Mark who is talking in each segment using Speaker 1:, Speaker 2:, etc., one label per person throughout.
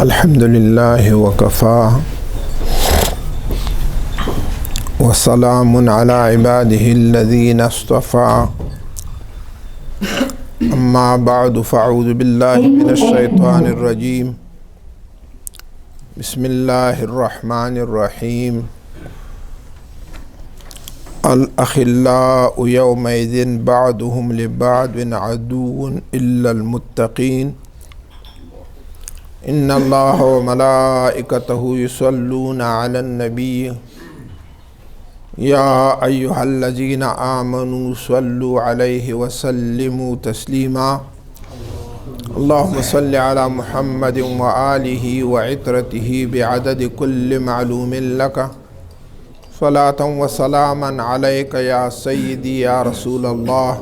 Speaker 1: الحمد لله وكفى وسلام على عباده الذين اصطفى أما بعد فأعوذ بالله من الشيطان الرجيم بسم الله الرحمن الرحيم الأخلاء يومئذ بعضهم لبعض عدو إلا المتقين إن الله وملائكته يصلون على النبي يا أيها الذين آمنوا صلوا عليه وسلموا تسليما اللهم صل على محمد وآله وعترته بعدد كل معلوم لك صلاة وسلاما عليك يا سيدي يا رسول الله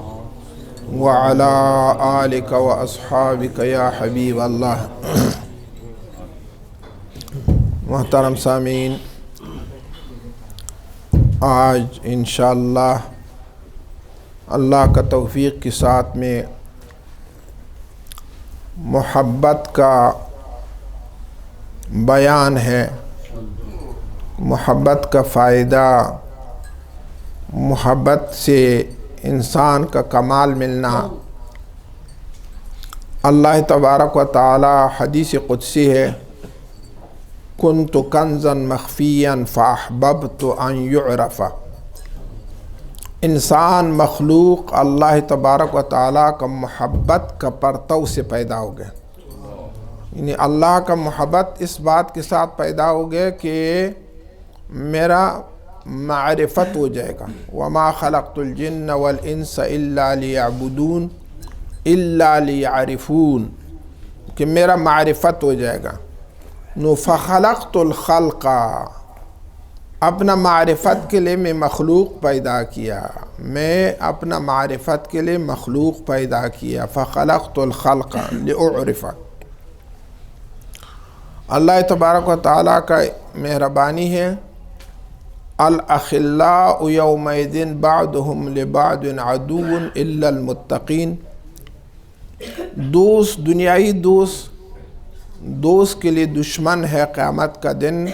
Speaker 1: وعلى آلك وأصحابك يا حبيب الله. محترم سامعین، آج انشاءاللہ اللہ کا توفیق کے ساتھ میں محبت کا بیان ہے، محبت کا فائدہ، محبت سے انسان کا کمال ملنا۔ اللہ تبارک و تعالی حدیث قدسی ہے، کنت کنزا مخفیا فاحببت ان یعرف۔ انسان مخلوق اللہ تبارک و تعالی کا محبت کا پرتو سے پیدا ہو گئے، یعنی اللہ کا محبت اس بات کے ساتھ پیدا ہو گئے کہ میرا معرفت ہو جائے گا۔ وما خلقت الجن والانس الا لیعبدون الا لیعرفون، کہ میرا معرفت ہو جائے گا۔ نو فخلقت الخلق، اپنا معرفت کے لیے میں مخلوق پیدا کیا، میں اپنا معرفت کے لیے مخلوق پیدا کیا۔ فخلقت الخلق لأعرف۔ اللہ تبارک و تعالیٰ کا مہربانی ہے، الاخلاء یومئذ بعضهم لبعض عدو الا المتقین۔ دوست، دنیائی دوست کے لیے دشمن ہے قیامت کا دن،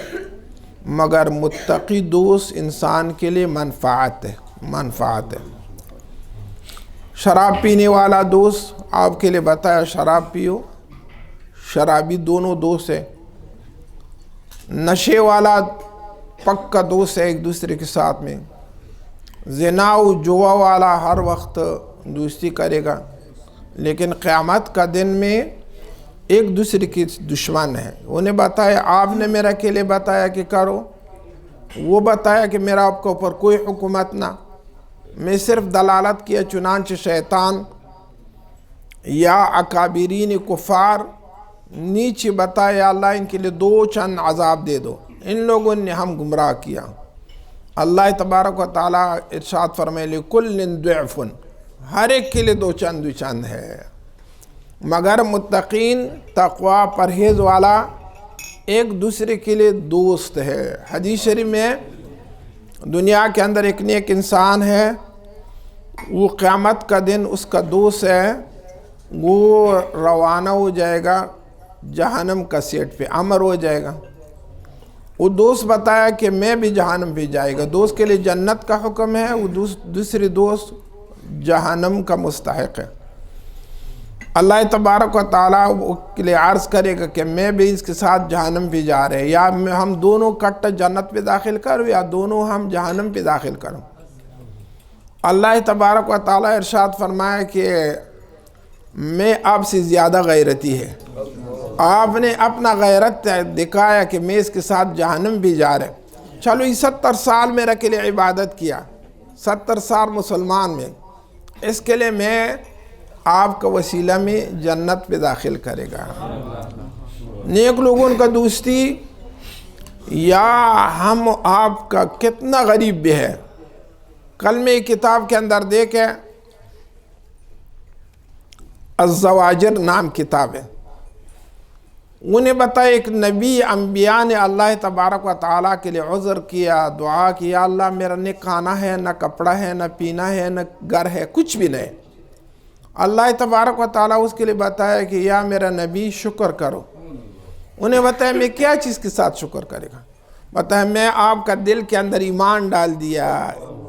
Speaker 1: مگر متقی دوست انسان کے لیے منفعت ہے۔ شراب پینے والا دوست آپ کے لیے بتایا شراب پیو، شرابی دونوں دوست ہیں۔ نشے والا پکا دوست ہے ایک دوسرے کے ساتھ میں۔ زنا و جوا والا ہر وقت دوستی کرے گا، لیکن قیامت کا دن میں ایک دوسرے کی دشمن ہے۔ انہیں بتایا، آپ نے میرا کے لیے بتایا کہ کرو، وہ بتایا کہ میرا آپ کے اوپر کوئی حکومت نہ، میں صرف دلالت کیا۔ چنانچہ شیطان یا اکابرین کفار نیچے بتایا، اللہ ان کے لیے دو چند عذاب دے دو، ان لوگوں نے ہم گمراہ کیا۔ اللہ تبارک و تعالیٰ ارشاد فرمائے لِكُلٍّ ضِعْفٌ، ہر ایک کے لیے دو چند ہے، مگر متقین تقوی پرہیز والا ایک دوسرے کے لیے دوست ہے۔ حدیث شریف میں دنیا کے اندر ایک نیک انسان ہے، وہ قیامت کا دن اس کا دوست ہے، وہ روانہ ہو جائے گا جہنم کا سیٹ پہ، امر ہو جائے گا۔ وہ دوست بتایا کہ میں بھی جہنم پہ جائے گا، دوست کے لیے جنت کا حکم ہے، وہ دوسری دوست جہنم کا مستحق ہے۔ اللہ تبارک و تعالیٰ کے لیے عرض کرے گا کہ میں بھی اس کے ساتھ جہنم پہ جا رہے ہیں، یا ہم دونوں کٹ جنت پہ داخل کروں یا دونوں ہم جہنم پہ داخل کروں۔ اللہ تبارک و تعالیٰ ارشاد فرمایا کہ میں آپ سے زیادہ غیرتی ہے، آپ نے اپنا غیرت دکھایا کہ میں اس کے ساتھ جہنم بھی جا رہے۔ چلو یہ 70 سال میرا کے لیے عبادت کیا، 70 سال مسلمان میں، اس کے لیے میں آپ کا وسیلہ میں جنت پہ داخل کرے گا۔ نیک لوگوں کا دوستی، یا ہم آپ کا کتنا غریب بھی ہے۔ کل میں کتاب کے اندر دیکھیں، الزواجر نام کتاب ہے، انہیں بتایا ایک نبی انبیاء نے اللہ تبارک و تعالیٰ کے لیے عذر کیا، دعا کیا، اللہ میرا نہ کھانا ہے، نہ کپڑا ہے، نہ پینا ہے، نہ گھر ہے، کچھ بھی نہیں۔ اللہ تبارک و تعالیٰ اس کے لیے بتایا کہ یا میرا نبی شکر کرو، انہیں بتایا میں کیا چیز کے ساتھ شکر کرے گا؟ بتایا میں آپ کا دل کے اندر ایمان ڈال دیا،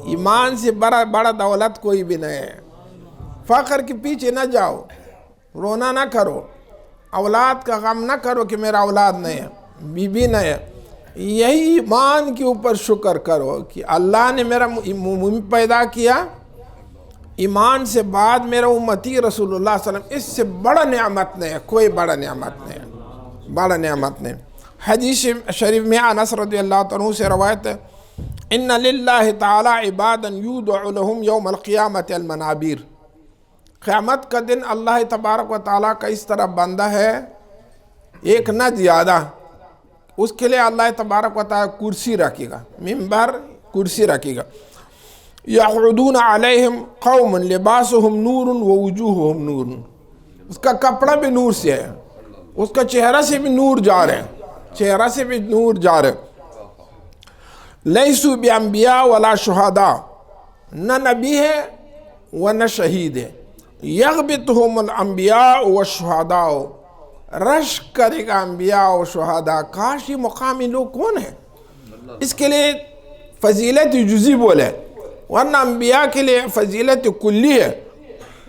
Speaker 1: ایمان سے بڑا دولت کوئی بھی نہیں ہے۔ فقر کے پیچھے نہ جاؤ، رونا نہ کرو، اولاد کا غم نہ کرو کہ میرا اولاد نہیں ہے، بیوی نہیں ہے، یہی ایمان کے اوپر شکر کرو کہ اللہ نے میرا پیدا کیا، ایمان سے بعد میرا امتی رسول اللہ صلی اللہ علیہ وسلم، اس سے بڑا نعمت نہیں ہے، کوئی بڑا نعمت نہیں ہے، بڑا نعمت نہیں۔ حدیث شریف میں انس رضی اللہ عنہ سے روایت ہے، ان للہ تعالی عبادا یودع لهم یوم القیامت المنابر، قیامت کا دن اللہ تبارک و تعالیٰ کا اس طرح بندہ ہے، ایک نہ زیادہ، اس کے لیے اللہ تبارک و تعالیٰ کرسی رکھے گا، منبر کرسی رکھے گا، یقعدون علیہم قوم لباسہم نور ووجوہہم نور، اس کا کپڑا بھی نور سے ہے، اس کا چہرہ سے بھی نور جا رہے ہیں، چہرہ سے بھی نور جا رہے ہیں، لیسوا بانبیاء ولا شہداء، نہ نبی ہے و نہ شہید ہے، یغبطہم الانبیاء والشہداء، رشک کرے گا انبیاء و شہداء، کاش یہ مقامی لوگ کون ہیں؟ اس کے لیے فضیلت جزی بولے، ورنہ انبیاء کے لیے فضیلت کلی ہے،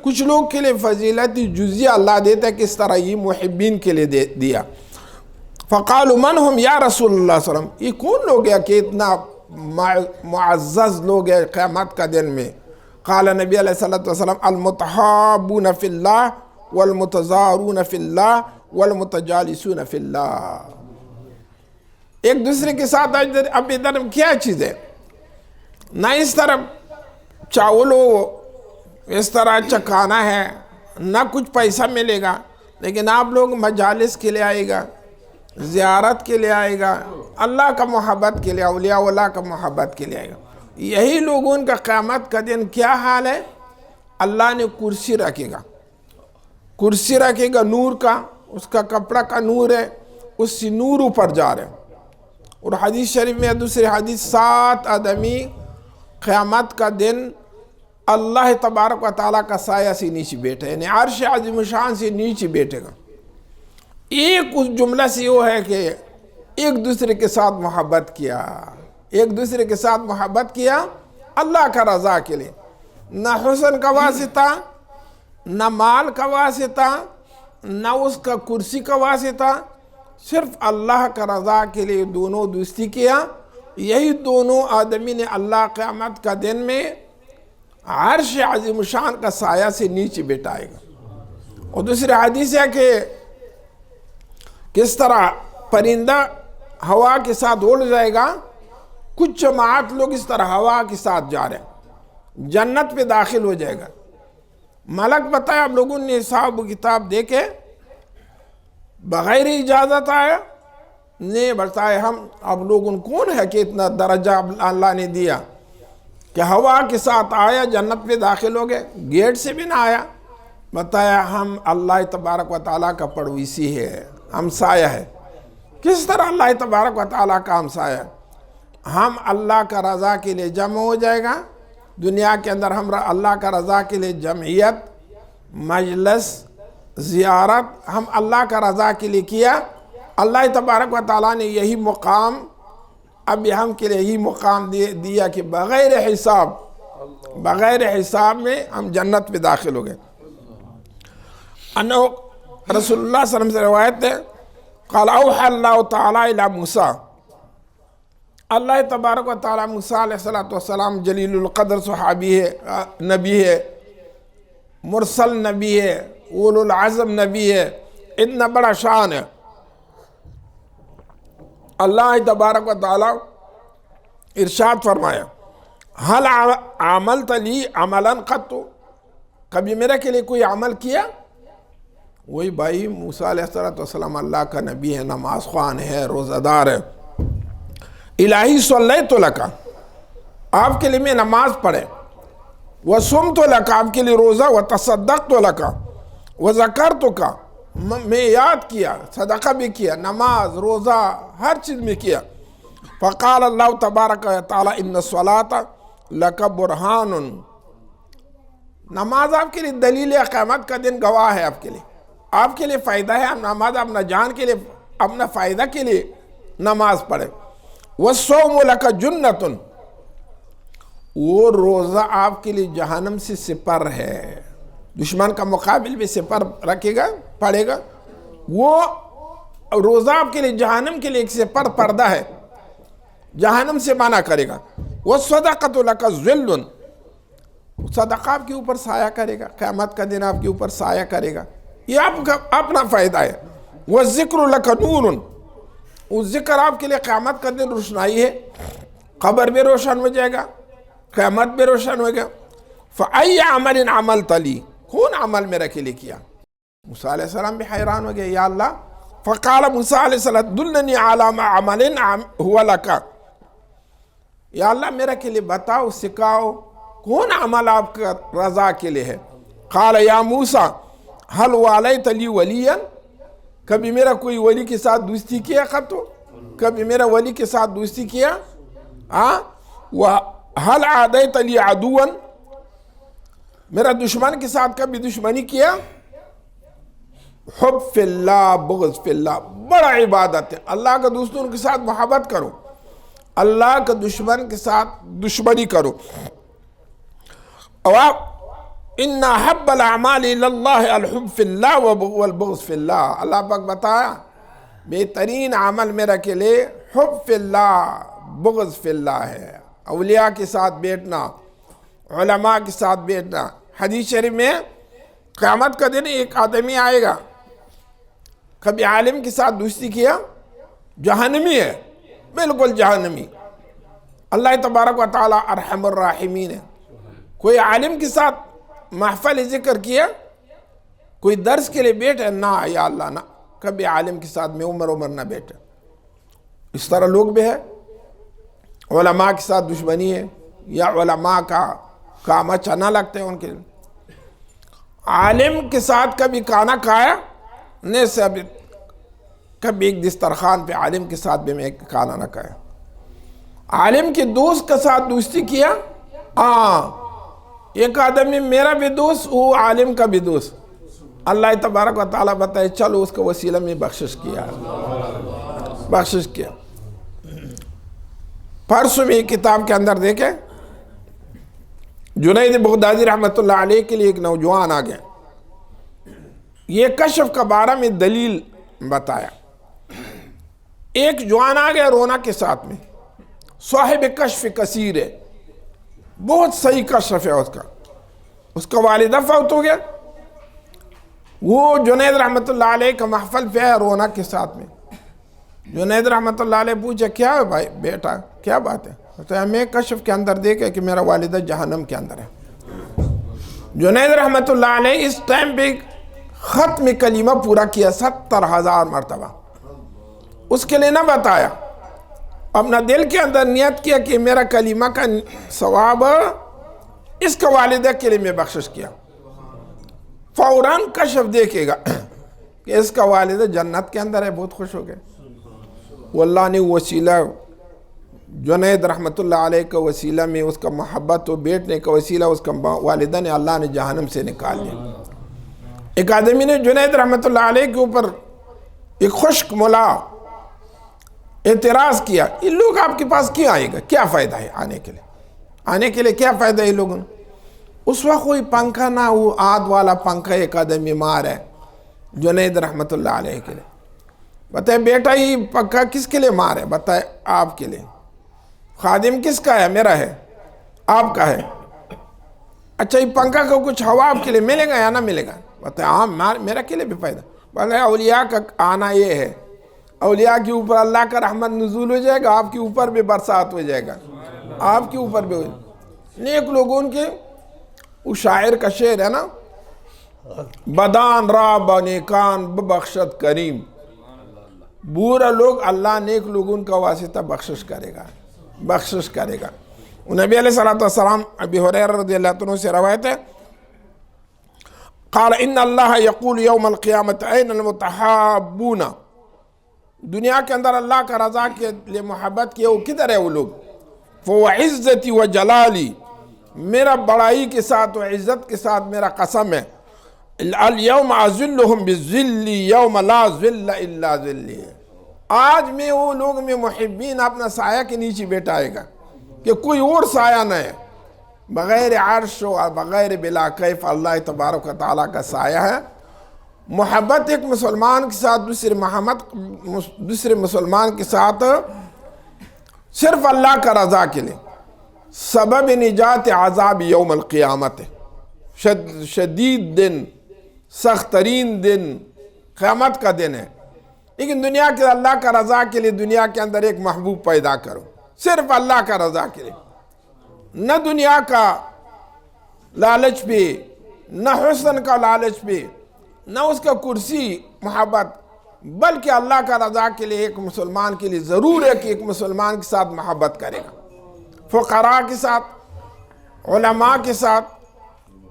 Speaker 1: کچھ لوگ کے لیے فضیلت جزی اللہ دیتا ہے، کس طرح یہ محبین کے لیے دیا۔ فقالوا من ہم یا رسول اللہ صلی اللہ علیہ وسلم، یہ کون لوگ ہیں کہ اتنا معزز لوگ ہیں قیامت کا دن میں؟ قال نبی علیہ السلام المتحابون فی اللہ والمتزارون فی اللہ والمتجالسون فی اللہ، ایک دوسرے کے ساتھ اب ادھر کیا چیز ہے؟ نہ اس طرح چاول ہو، اس طرح اچھا کھانا ہے، نہ کچھ پیسہ ملے گا، لیکن آپ لوگ مجالس کے لیے آئے گا، زیارت کے لیے آئے گا، اللہ کا محبت کے لیے، اولیاء اللہ کا محبت کے لیے آئے گا۔ یہی لوگوں کا قیامت کا دن کیا حال ہے؟ اللہ نے کرسی رکھے گا، کرسی رکھے گا نور کا، اس کا کپڑا کا نور ہے، اس سے نور اوپر جا رہے ہیں۔ اور حدیث شریف میں دوسری حدیث 7 آدمی قیامت کا دن اللہ تبارک و تعالیٰ کا سایہ سے نیچے بیٹھے، یعنی عرش عظیم شان سے نیچے بیٹھے گا۔ ایک اس جملہ سے وہ ہے کہ ایک دوسرے کے ساتھ محبت کیا، ایک دوسرے کے ساتھ محبت کیا اللہ کا رضا کے لیے، نہ حسن کا واسطہ، نہ مال کا واسطہ، نہ اس کا کرسی کا واسطہ، صرف اللہ کا رضا کے لیے دونوں دوستی کیا۔ یہی دونوں آدمی نے اللہ قیامت کا دن میں عرش عظیم شان کا سایہ سے نیچے بٹھائے گا۔ اور دوسری حدیث ہے کہ کس طرح پرندہ ہوا کے ساتھ اڑ جائے گا، کچھ جماعت لوگ اس طرح ہوا کے ساتھ جا رہے ہیں، جنت پہ داخل ہو جائے گا۔ ملک بتایا اب لوگوں نے حساب و کتاب دیکھے، بغیر اجازت آیا، نے بتایا ہم اب لوگوں کون ہے کہ اتنا درجہ اللہ نے دیا کہ ہوا کے ساتھ آیا، جنت پہ داخل ہو گئے، گیٹ سے بھی نہ آیا، بتایا ہم اللہ تبارک و تعالیٰ کا پڑوسی ہے، ہمسایہ ہے۔ کس طرح اللہ تبارک و تعالیٰ کا ہمسایہ ہے؟ ہم اللہ کا رضا کے لیے جمع ہو جائے گا دنیا کے اندر، ہم اللہ کا رضا کے لیے جمعیت، مجلس، زیارت، ہم اللہ کا رضا کے لیے کیا۔ اللہ تبارک و تعالیٰ نے یہی مقام اب ہم کے لیے یہی مقام دیا کہ بغیر حساب میں ہم جنت پہ داخل ہو گئے۔ انہو رسول اللہ صلی اللہ علیہ وسلم سے روایت ہے، قال اوحى اللہ تعالیٰ الی موسیٰ، اللہ تبارک و تعالیٰ موسیٰ علیہ السلام جلیل القدر صحابی ہے، نبی ہے، مرسل نبی ہے، اولو العزم نبی ہے، اتنا بڑا شان ہے۔ اللہ تبارک و تعالیٰ ارشاد فرمایا، حل عملت لی عملا قط، کبھی میرے کے لیے کوئی عمل کیا؟ وہی بھائی موسیٰ علیہ السلام اللہ کا نبی ہے، نماز خوان ہے، روزہ دار ہے۔ الہی صلیت لک، آپ کے لیے میں نماز پڑھے، وصمت لک، آپ کے لیے روزہ، وتصدقت لک، وذکرتک، میں یاد کیا، صدقہ بھی کیا، نماز، روزہ، ہر چیز میں کیا۔ فقال اللہ تبارک و تعالی ان الصلاۃ لک برہان، نماز آپ کے لیے دلیل ہے، قیامت کا دن گواہ ہے، آپ کے لیے فائدہ ہے، نماز اپنا جان کے لیے اپنا فائدہ کے لیے نماز پڑھے۔ وَالصَّوْمُ لَكَ جُنَّةٌ، وہ روزہ آپ کے لیے جہنم سے سپر ہے، دشمن کا مقابل بھی سپر رکھے گا، پڑے گا، وہ روزہ آپ کے لیے جہنم کے لیے ایک سپر پردہ ہے، جہنم سے منع کرے گا۔ وَالصَّدَقَةُ لَكَ ظِلٌّ، صدقہ آپ کے اوپر سایہ کرے گا، قیامت کا دن آپ کے اوپر سایہ کرے گا، یہ آپ کا اپنا فائدہ ہے۔ وَالذِّكْرُ لَكَ نُورٌ، وہ ذکر آپ کے لیے قیامت کا دن روشنائی ہے، قبر بھی روشن ہو جائے گا، قیامت بھی روشن ہو گیا۔ فَأَيَّ عَمَلٍ عَمَلْتَ لِي، کون عمل میرے کے لیے کیا؟ موسیٰ علیہ السلام بھی حیران ہو گئے، یا اللہ، فَقَالَ موسیٰ علیہ السلام دُلَّنِي عَلَى عَمَلٍ هُوَ لَكَ، یا اللہ میرے کے لیے بتاؤ، سکھاؤ، کون عمل آپ کا رضا کے لیے ہے؟ قَالَ يَا مُوسَى هَلْ وَالَيْتَ لِي وَلِيًّا، کبھی میرا کوئی ولی کے ساتھ دوستی کیا خطو؟ کبھی میرا ولی کے ساتھ دوستی کیا؟ وَهَلْ عَادَيْتَ لِي عَدُوًا، میرا دشمن کے ساتھ کبھی دشمنی کیا؟ حب فی اللہ بغض فی اللہ، بڑا عبادت ہے، اللہ کا دوستوں کے ساتھ محبت کرو، اللہ کا دشمن کے ساتھ دشمنی کرو۔ اِنَّ حَبَّ الْأَعْمَالِ إِلَى اللَّهِ الْحُبُّ فِي اللَّهِ وَالْبُغْضُ فِي اللَّهِ، اللہ پاک بتایا بہترین عمل میرا کے لئے حب فی اللہ بغض فی اللہ ہے، اولیاء کے ساتھ بیٹھنا، علماء کے ساتھ بیٹھنا۔ حدیث شریف میں قیامت کا دن ایک آدمی آئے گا، کبھی عالم کے ساتھ دوستی کیا، جہنمی ہے، بالکل جہنمی۔ اللہ تبارک و تعالیٰ ارحم الراحمین ہے۔ کوئی عالم کے ساتھ محفل ذکر کیا، کوئی درس کے لیے بیٹھے، نہ یا اللہ نہ، کبھی عالم کے ساتھ میں عمر نہ بیٹھے۔ اس طرح لوگ بھی ہے، علماء کے ساتھ دشمنی ہے، یا علماء کا کام اچھا نہ لگتے ہیں ان کے لیے۔ عالم کے ساتھ کبھی کھانا کھایا نہیں، سے کبھی ایک دسترخوان پہ عالم کے ساتھ بھی میں کھانا نہ کھایا۔ عالم کے دوست کے ساتھ دوستی کیا، ایک آدمی میرا بھی دوست، وہ عالم کا بھی دوست، اللہ تبارک و تعالیٰ بتائے چلو اس کا وسیلہ میں بخشش کیا، بخشش کیا۔ پرسوں میں کتاب کے اندر دیکھیں، جنید بغدادی رحمۃ اللہ علیہ کے لیے ایک نوجوان آ گیا، یہ کشف کا بارہ میں دلیل بتایا۔ ایک جوان آ گیا رونا کے ساتھ میں، صاحب کشف کثیر ہے، بہت صحیح کشف ہے اس کا والدہ فوت ہو گیا، وہ جنید رحمۃ اللہ علیہ کا محفل پہ ہے رونا کے ساتھ میں۔ جنید رحمۃ اللہ علیہ پوچھا کیا ہے بھائی بیٹا، کیا بات ہے؟ تو ہمیں کشف کے اندر دیکھا کہ میرا والدہ جہنم کے اندر ہے۔ جنید رحمۃ اللہ علیہ اس ٹائم پہ ختم کلمہ پورا کیا 70,000 مرتبہ، اس کے لیے نہ بتایا، اپنا دل کے اندر نیت کیا کہ میرا کلمہ کا ثواب اس کا والدہ کے لیے میں بخشش کیا۔ فوراً کشف دیکھے گا کہ اس کا والدہ جنت کے اندر ہے، بہت خوش ہو گئے۔ واللہ نے وسیلہ جنید رحمۃ اللہ علیہ کا وسیلہ میں اس کا محبت و بیٹھنے کا وسیلہ اس کا والدہ نے اللہ نے جہنم سے نکال لیا۔ ایک آدمی نے جنید رحمۃ اللہ علیہ کے اوپر ایک خشک ملا اعتراض کیا، یہ لوگ آپ کے پاس کیوں آئے گا، کیا فائدہ ہے آنے کے لیے کیا فائدہ ہے لوگوں؟ اس وقت کوئی پنکھا نہ، وہ آد والا پنکھا ایک آدمی مار ہے جنید رحمۃ اللہ علیہ کے لیے۔ بتائے بیٹا یہ پنکھا کس کے لیے مار ہے؟ بتائے آپ کے لیے۔ خادم کس کا ہے؟ میرا ہے۔ آپ کا ہے؟ اچھا یہ پنکھا کا کچھ ہوا آپ کے لیے ملے گا یا نہ ملے گا؟ بتائے ہاں میرا کے لیے بھی فائدہ۔ بتائے اولیاء کا آنا یہ ہے، اولیاء کے اوپر اللہ کا رحمت نزول ہو جائے گا، آپ کے اوپر بھی برسات ہو جائے گا، آپ کے اوپر بھی ہو جائے گا۔ نیک لوگوں کے، وہ شاعر کا شعر ہے نا، بدان را بنیکان ببخشت کریم، برا لوگ اللہ نیک لوگوں کا واسطہ بخشش کرے گا۔ نبی علیہ السلام ابی ہریرہ رضی اللہ عنہ سے روایت ہے، قال ان اللہ یقول یوم القیامت این المتحابون، دنیا کے اندر اللہ کا رضا کے لیے محبت کیا، وہ کدھر ہے وہ لوگ؟ فَوَعِزَّتِ وَجَلَالِ، میرا بڑائی کے ساتھ و عزت کے ساتھ میرا قسم ہے، الْيَوْمَ أَذِلُّهُمْ بِالذِّلِّ يَوْمَ لَا ذِلَّ إِلَّا ذِلِّي، آج میں وہ لوگ میں محبین اپنا سایہ کے نیچے بیٹھائے گا کہ کوئی اور سایہ نہ ہے، بغیر عرش و بغیر بلا کیف اللہ تبارک و تعالیٰ کا سایہ ہے۔ محبت ایک مسلمان کے ساتھ دوسرے مسلمان کے ساتھ صرف اللہ کا رضا کے لیے، سبب نجات عذاب یوم القیامت، شدید دن، سخت ترین دن قیامت کا دن ہے۔ لیکن دنیا کے اللہ کا رضا کے لیے دنیا کے اندر ایک محبوب پیدا کرو، صرف اللہ کا رضا کے لیے، نہ دنیا کا لالچ پہ، نہ حسن کا لالچ پہ، نہ اس کا کرسی محبت، بلکہ اللہ کا رضا کے لیے ایک مسلمان کے لیے ضرور ہے کہ ایک مسلمان کے ساتھ محبت کرے گا، فقراء کے ساتھ، علماء کے ساتھ،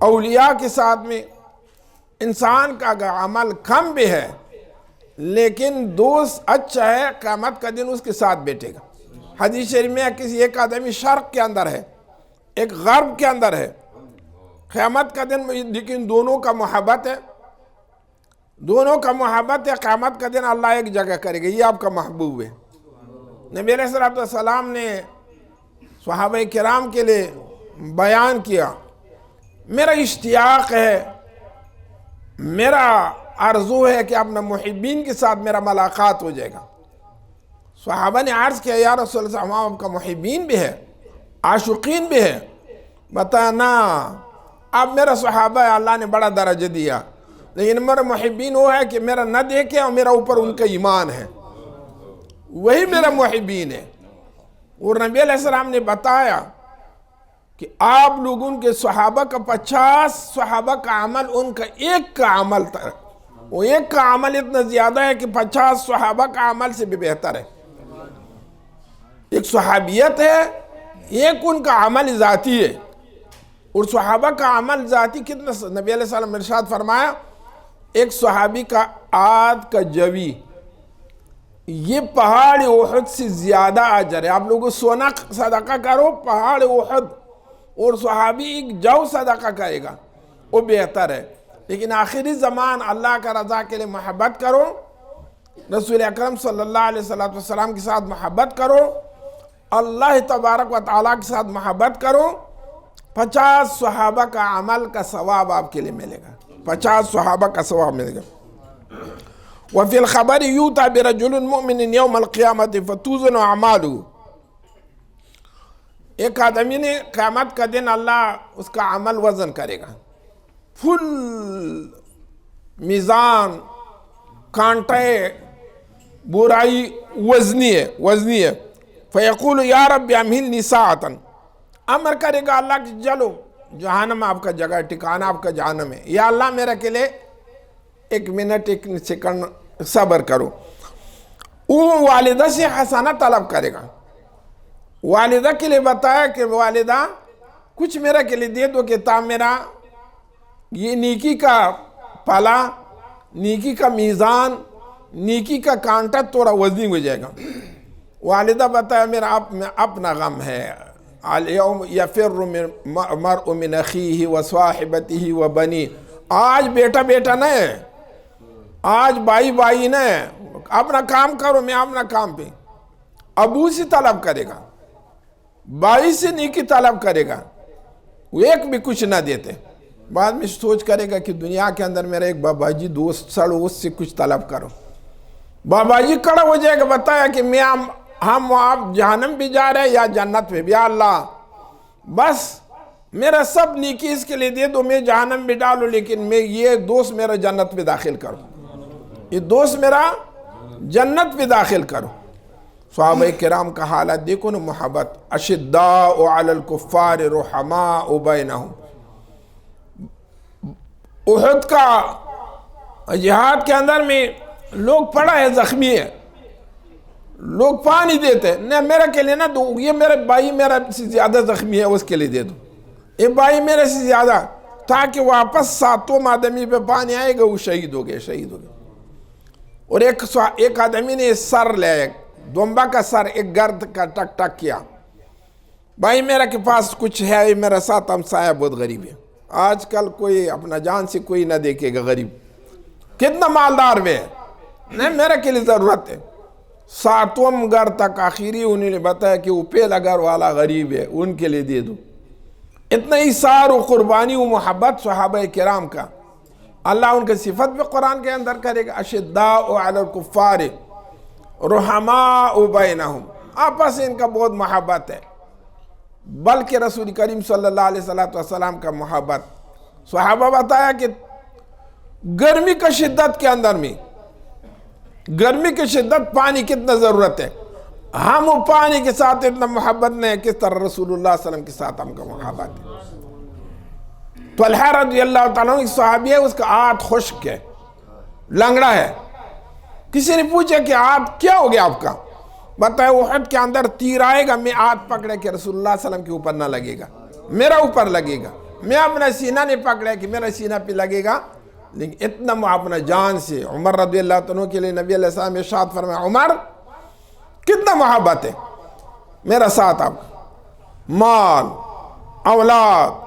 Speaker 1: اولیاء کے ساتھ میں۔ انسان کا اگر عمل کم بھی ہے لیکن دوست اچھا ہے، قیامت کا دن اس کے ساتھ بیٹھے گا۔ حدیث شریف میں کسی ایک آدمی شرق کے اندر ہے، ایک غرب کے اندر ہے، قیامت کا دن لیکن دونوں کا محبت ہے، قیامت کا دن اللہ ایک جگہ کرے گا، یہ آپ کا محبوب ہے۔ نبی علیہ السلام نے صحابہ کرام کے لیے بیان کیا، میرا اشتیاق ہے، میرا آرزو ہے کہ اپنے محبین کے ساتھ میرا ملاقات ہو جائے گا۔ صحابہ نے عرض کیا، یا رسول اللہ ہم آپ کا محبین بھی ہے، عاشقین بھی ہے؟ بتایا نا، اب میرا صحابہ ہے، اللہ نے بڑا درجہ دیا، لیکن میرا محبین وہ ہے کہ میرا نہ دیکھے اور میرا اوپر ان کا ایمان ہے، وہی میرا محبین ہے۔ اور نبی علیہ السلام نے بتایا کہ آپ لوگوں کے صحابہ کا 50 صحابہ کا عمل ان کا ایک کا عمل تھا، وہ ایک کا عمل اتنا زیادہ ہے کہ 50 صحابہ کا عمل سے بھی بہتر ہے۔ ایک صحابیت ہے، ایک ان کا عمل ذاتی ہے، اور صحابہ کا عمل ذاتی کتنا، نبی علیہ السلام نے ارشاد فرمایا، ایک صحابی کا آد کا جوی یہ پہاڑ احد سے زیادہ اجر ہے۔ آپ لوگوں سونا صدقہ کرو پہاڑ احد، اور صحابی ایک جو صدقہ کرے گا وہ بہتر ہے۔ لیکن آخری زمان اللہ کا رضا کے لیے محبت کرو، رسول اکرم صلی اللہ علیہ وسلم کے ساتھ محبت کرو، اللہ تبارک و تعالیٰ کے ساتھ محبت کرو، 50 صحابہ کا عمل کا ثواب آپ کے لیے ملے گا، 50 صحابہ کا ثواب ملے گا۔ وفي الخبر يؤتى برجل مؤمن يوم القيامة فتوزن اعماله، ایک آدمی نے قیامت کا دن اللہ اس کا عمل وزن کرے گا، فل میزان کانٹے برائی وزنی ہے، فیقول یا رب امہلنی ساعتا، امر کرے گا اللہ کہ چلو جہنم آپ کا جگہ ٹھکانہ آپ کا جہنم ہے، یا اللہ میرے کے لیے 1 منٹ 1 سیکنڈ صبر کرو۔ وہ والدہ سے حسنہ طلب کرے گا، والدہ کے لیے بتایا کہ والدہ کچھ میرا کے لیے دے دو کہ تا میرا یہ نیکی کا پالا، نیکی کا میزان، نیکی کا کانٹا تھوڑا وزنی ہو جائے گا۔ والدہ بتایا میرا اپنا غم ہے، اليوم یفر المرء من اخیہ وصاحبتہ وبنیہ، آج بیٹا نہ ہے، آج بائی نہ ہے، اپنا کام کرو، میں اپنا کام پہ، ابو سے طلب کرے گا، بائی سے نیکی طلب کرے گا، وہ ایک بھی کچھ نہ دیتے، بعد میں سوچ کرے گا کہ دنیا کے اندر میرا ایک بابا جی دوست سڑو، اس سے کچھ طلب کرو، بابا جی کڑا ہو جائے گا، بتایا کہ میں ہم آپ جہنم بھی جا رہے ہیں یا جنت میں بھی، یا اللہ بس میرا سب نیکی اس کے لیے دے دو، میں جہنم بھی ڈالو، لیکن میں یہ دوست میرا جنت میں داخل کرو، یہ دوست میرا جنت میں داخل کرو۔ صحابہ کرام کا حالت دیکھو نا، محبت، اشداء علی الکفار رحماء بینہم، احد کا جہاد کے اندر میں لوگ پڑا ہے، زخمی ہے، لوگ پانی دیتے، نہ میرے کے لیے نہ دو، یہ میرے بھائی میرا سے زیادہ زخمی ہے اس کے لیے دے دو، یہ بھائی میرے سے زیادہ، تاکہ واپس 7 آدمی پہ پانی آئے گا، وہ شہید ہو گئے۔ اور ایک آدمی نے سر لے، دمبا کا سر، ایک گرد کا ٹک ٹک کیا، بھائی میرے کے پاس کچھ ہے، میرے ساتھ ہمسایہ بہت غریب ہے، آج کل کوئی اپنا جان سے کوئی نہ دیکھے گا، غریب کتنا مالدار میں ہے، نہیں میرے کے لیے ضرورت ہے، ساتوم گھر تک آخری انہوں نے بتایا کہ وہ پہلا گھر والا غریب ہے ان کے لیے دے دو. اتنا اثار و قربانی و محبت صحابہ کرام کا. اللہ ان کے صفت بھی قرآن کے اندر کرے گا. اشداء علی الکفار رحماء بینہم, آپس ان کا بہت محبت ہے. بلکہ رسول کریم صلی اللہ علیہ وسلم کا محبت. صحابہ بتایا کہ گرمی کا شدت کے اندر میں, گرمی کی شدت پانی کتنا ضرورت ہے, ہم پانی کے ساتھ اتنا محبت نہیں ہے کس طرح رسول اللہ صلی اللہ علیہ وسلم کے ساتھ ہم کا محبت ہے. طلحہ رضی اللہ تعالیٰ عنہ ایک صحابی ہے, اس کا ہاتھ خشک ہے, لنگڑا ہے. کسی نے پوچھا کہ ہاتھ کیا ہو گیا آپ کا؟ بتایا احد کے اندر تیر آئے گا, میں ہاتھ پکڑے کہ رسول اللہ صلی اللہ علیہ وسلم کے اوپر نہ لگے گا, میرا اوپر لگے گا. میں اپنا سینہ نہیں پکڑے کہ میرا سینہ پہ لگے گا, لیکن اتنا اپنا جان سے. عمر رضی اللہ عنہ کے لیے نبی علیہ السلام ارشاد فرمایا, عمر کتنا محبت ہے میرا ساتھ, آپ مال اولاد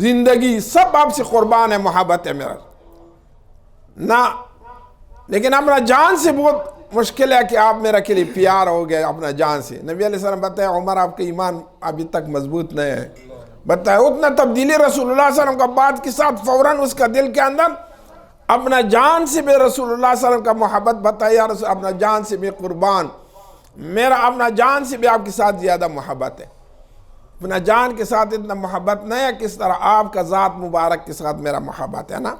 Speaker 1: زندگی سب آپ سے قربان ہے, محبت ہے میرا نہ, لیکن اپنا جان سے بہت مشکل ہے کہ آپ میرا کے لیے پیار ہو گئے اپنا جان سے. نبی علیہ السلام بتایا, عمر آپ کا ایمان ابھی تک مضبوط نہیں ہے. بتایا اتنا تبدیلی رسول اللہ صلی اللہ علیہ وسلم کا بات کے ساتھ فوراً اس کا دل کے اندر اپنا جان سے بھی رسول اللہ صلی اللہ علیہ وسلم کا محبت. بتایا یا رسول اپنا جان سے بھی قربان, میرا اپنا جان سے بھی آپ کے ساتھ زیادہ محبت ہے. اپنا جان کے ساتھ اتنا محبت نہیں ہے کس طرح آپ کا ذات مبارک کے ساتھ میرا محبت ہے نا.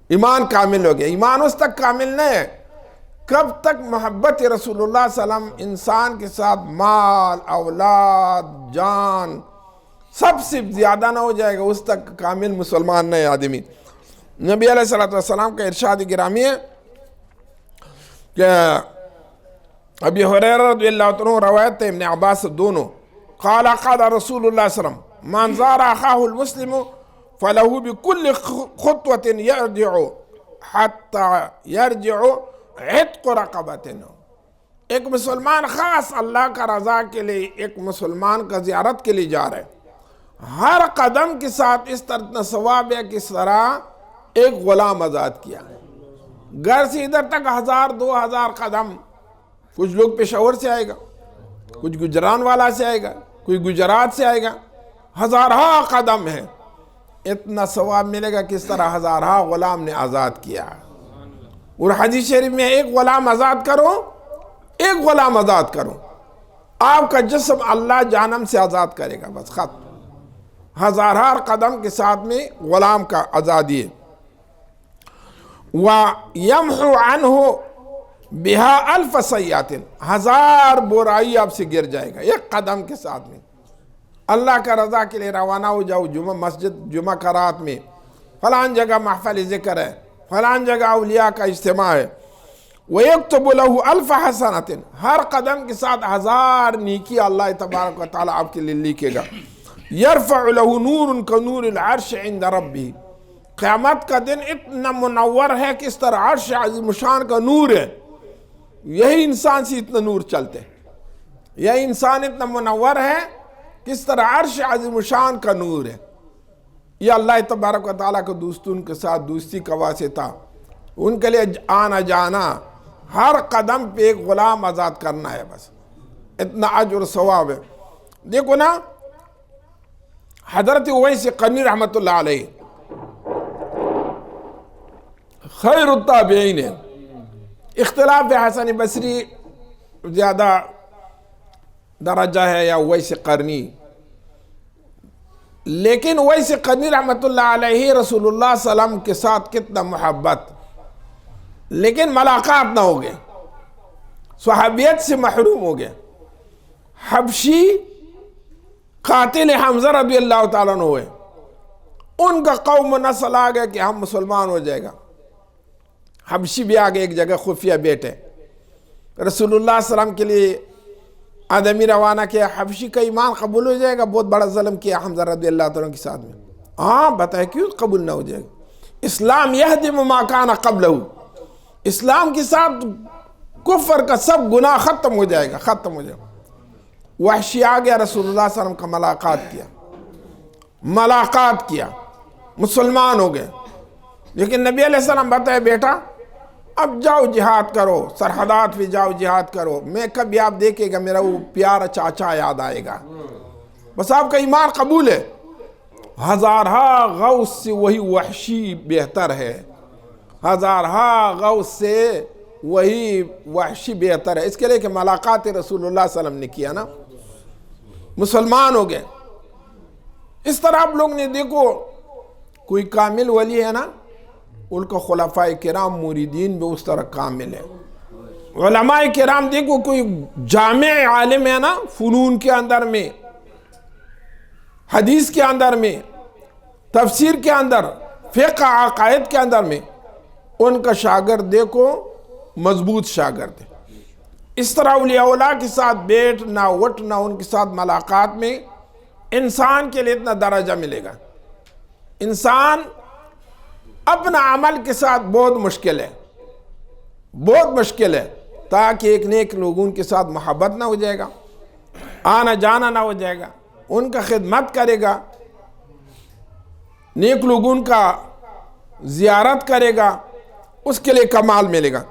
Speaker 1: ایمان کامل ہو گیا. ایمان اس تک کامل نہیں ہے کب تک محبت رسول اللہ صلی اللہ علیہ وسلم انسان کے ساتھ مال اولاد جان سب سے زیادہ نہ ہو جائے گا, اس تک کامل مسلمان نہیں آدمی. نبی علیہ السلام کا ارشاد گرامی ہے کہ ابی ہریرہ رضی اللہ عنہ روایت ہے, ابن عباس دونوں, قال قال رسول اللہ صلی اللہ علیہ وسلم من زار اخاہ المسلم فله بكل خطوة يرجع حتى يرجع عتق رقبة. ایک مسلمان خاص اللہ کا رضا کے لیے ایک مسلمان کا زیارت کے لیے جا رہے, ہر قدم کے ساتھ اس طرح ثواب ہے کس طرح ایک غلام آزاد کیا. گھر سے ادھر تک 1000-2000 قدم, کچھ لوگ پشاور سے آئے گا, کچھ گجران والا سے آئے گا, کوئی گجرات سے آئے گا, ہزارہ قدم ہے. اتنا ثواب ملے گا کس طرح ہزارہ غلام نے آزاد کیا. اور حدیث شریف میں ایک غلام آزاد کرو, ایک غلام آزاد کرو, آپ کا جسم اللہ جہنم سے آزاد کرے گا, بس ختم. ہزارہ قدم کے ساتھ میں غلام کا آزادی ہے. وَيَمْحُ عَنْهُ بِهَا أَلْفَ سَيِّئَةٍ, 1000 برائی آپ سے گر جائے گا ایک قدم کے ساتھ میں. اللہ کا رضا کے لیے روانہ ہو جاؤ, جمعہ مسجد جمعہ کا رات میں فلان جگہ محفل ذکر ہے, فلان جگہ اولیاء کا اجتماع ہے. وَيَكْتُبُ لَهُ أَلْفَ حَسَنَةٍ, ہر قدم کے ساتھ 1000 نیکی اللہ تبارک و تعالیٰ آپ کے لیے لکھے گا. يَرْفَعُ لَهُ نُورٌ كَنُورِ الْعَرْشِ عِنْدَ رَبِّهِ, قیامت کا دن اتنا منور ہے کہ اس طرح عرش عظیم شان کا نور ہے. یہی انسان سے اتنا نور چلتے, یہی انسان اتنا منور ہے کس طرح عرش عظیم شان کا نور ہے. یہ اللہ تبارک و تعالیٰ کے دوستوں کے ساتھ دوستی کا واسطہ, ان کے لیے آنا جانا, ہر قدم پہ ایک غلام آزاد کرنا ہے, بس اتنا اجر و ثواب ہے. دیکھو نا حضرت اویس قرنی رحمۃ اللہ علیہ خیر التابعین ہے. اختلاف حسن بصری زیادہ درجہ ہے یا اویس قرنی, لیکن اویس قرنی رحمۃ اللہ علیہ رسول اللہ صلی اللہ علیہ وسلم کے ساتھ کتنا محبت, لیکن ملاقات نہ ہو گئے, صحابیت سے محروم ہو گئے. حبشی قاتل حمزہ رضی اللہ تعالیٰ عنہ ہوئے, ان کا قوم نسل آ گیا کہ ہم مسلمان ہو جائے گا. حبشی بھی آگے ایک جگہ خفیہ بیٹھے, رسول اللہ صلی اللہ علیہ وسلم کے لیے آدمی روانہ کیا, حبشی کا ایمان قبول ہو جائے گا, بہت بڑا ظلم کیا حمزہ رضی اللہ تعالیٰ کے ساتھ میں. ہاں بتائے کیوں قبول نہ ہو جائے گا؟ اسلام یہدم ما کان قبلہ, اسلام کے ساتھ کفر کا سب گناہ ختم ہو جائے گا, ختم ہو جائے گا. وحشی آ گیا, رسول اللہ صلی اللہ علیہ وسلم کا ملاقات کیا, مسلمان ہو گئے. لیکن نبی علیہ السلام بتائے بیٹا اب جاؤ جہاد کرو، سرحدات پہ جاؤ جہاد کرو، میں کبھی آپ دیکھے گا میرا وہ پیارا چاچا یاد آئے گا، بس آپ کا ایمان قبول ہے۔ ہزارہا غوث سے وہی وحشی بہتر ہے، ہزارہا غوث سے وہی وحشی بہتر ہے۔ اس کے لئے کہ ملاقات رسول اللہ صلی اللہ علیہ وسلم نے کیا نا، مسلمان ہو گئے۔ اس طرح آپ لوگ نے دیکھو کوئی کامل ولی ہے نا، ان کا خلفاء کرام مریدین بھی اس طرح کامل ہے۔ علماء کرام دیکھو کوئی جامع عالم ہے نا، فنون کے اندر میں، حدیث کے اندر میں، تفسیر کے اندر، فقہ عقائد کے اندر میں، ان کا شاگرد دیکھو مضبوط شاگرد ہے۔ اس طرح اولیاء اللہ کے ساتھ بیٹھنا اٹھنا، ان کے ساتھ ملاقات میں انسان کے لیے اتنا درجہ ملے گا۔ انسان اپنا عمل کے ساتھ بہت مشکل ہے، بہت مشکل ہے، تاکہ ایک نیک لوگوں کے ساتھ محبت نہ ہو جائے گا، آنا جانا نہ ہو جائے گا، ان کا خدمت کرے گا، نیک لوگوں کا زیارت کرے گا، اس کے لیے کمال ملے گا۔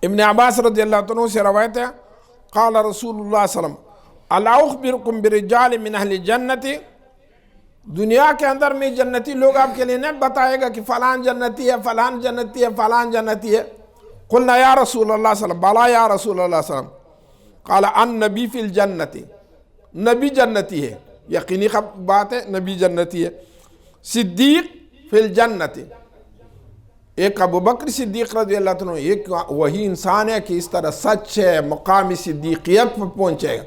Speaker 1: ابن عباس رضی اللہ عنہ سے روایت ہے، قال رسول اللہ صلی اللہ علیہ وسلم الا اخبرکم برجال من اہل الجنت، دنیا کے اندر میں جنتی لوگ آپ کے لیے نہیں بتائے گا کہ فلان جنتی ہے، فلان جنتی ہے، فلان جنتی ہے۔ قلنا یا رسول اللہ صلی اللہ علیہ وسلم بلا یا رسول اللہ صلی اللہ علیہ وسلم، قال النبی فی الجنت، نبی جنتی ہے، یقینی بات ہے نبی جنتی ہے۔ صدیق فی الجنت، ایک ابو بکر صدیق رضی اللہ عنہ، ایک وہی انسان ہے کہ اس طرح سچ ہے، مقام صدیقیت پر پہنچے گا۔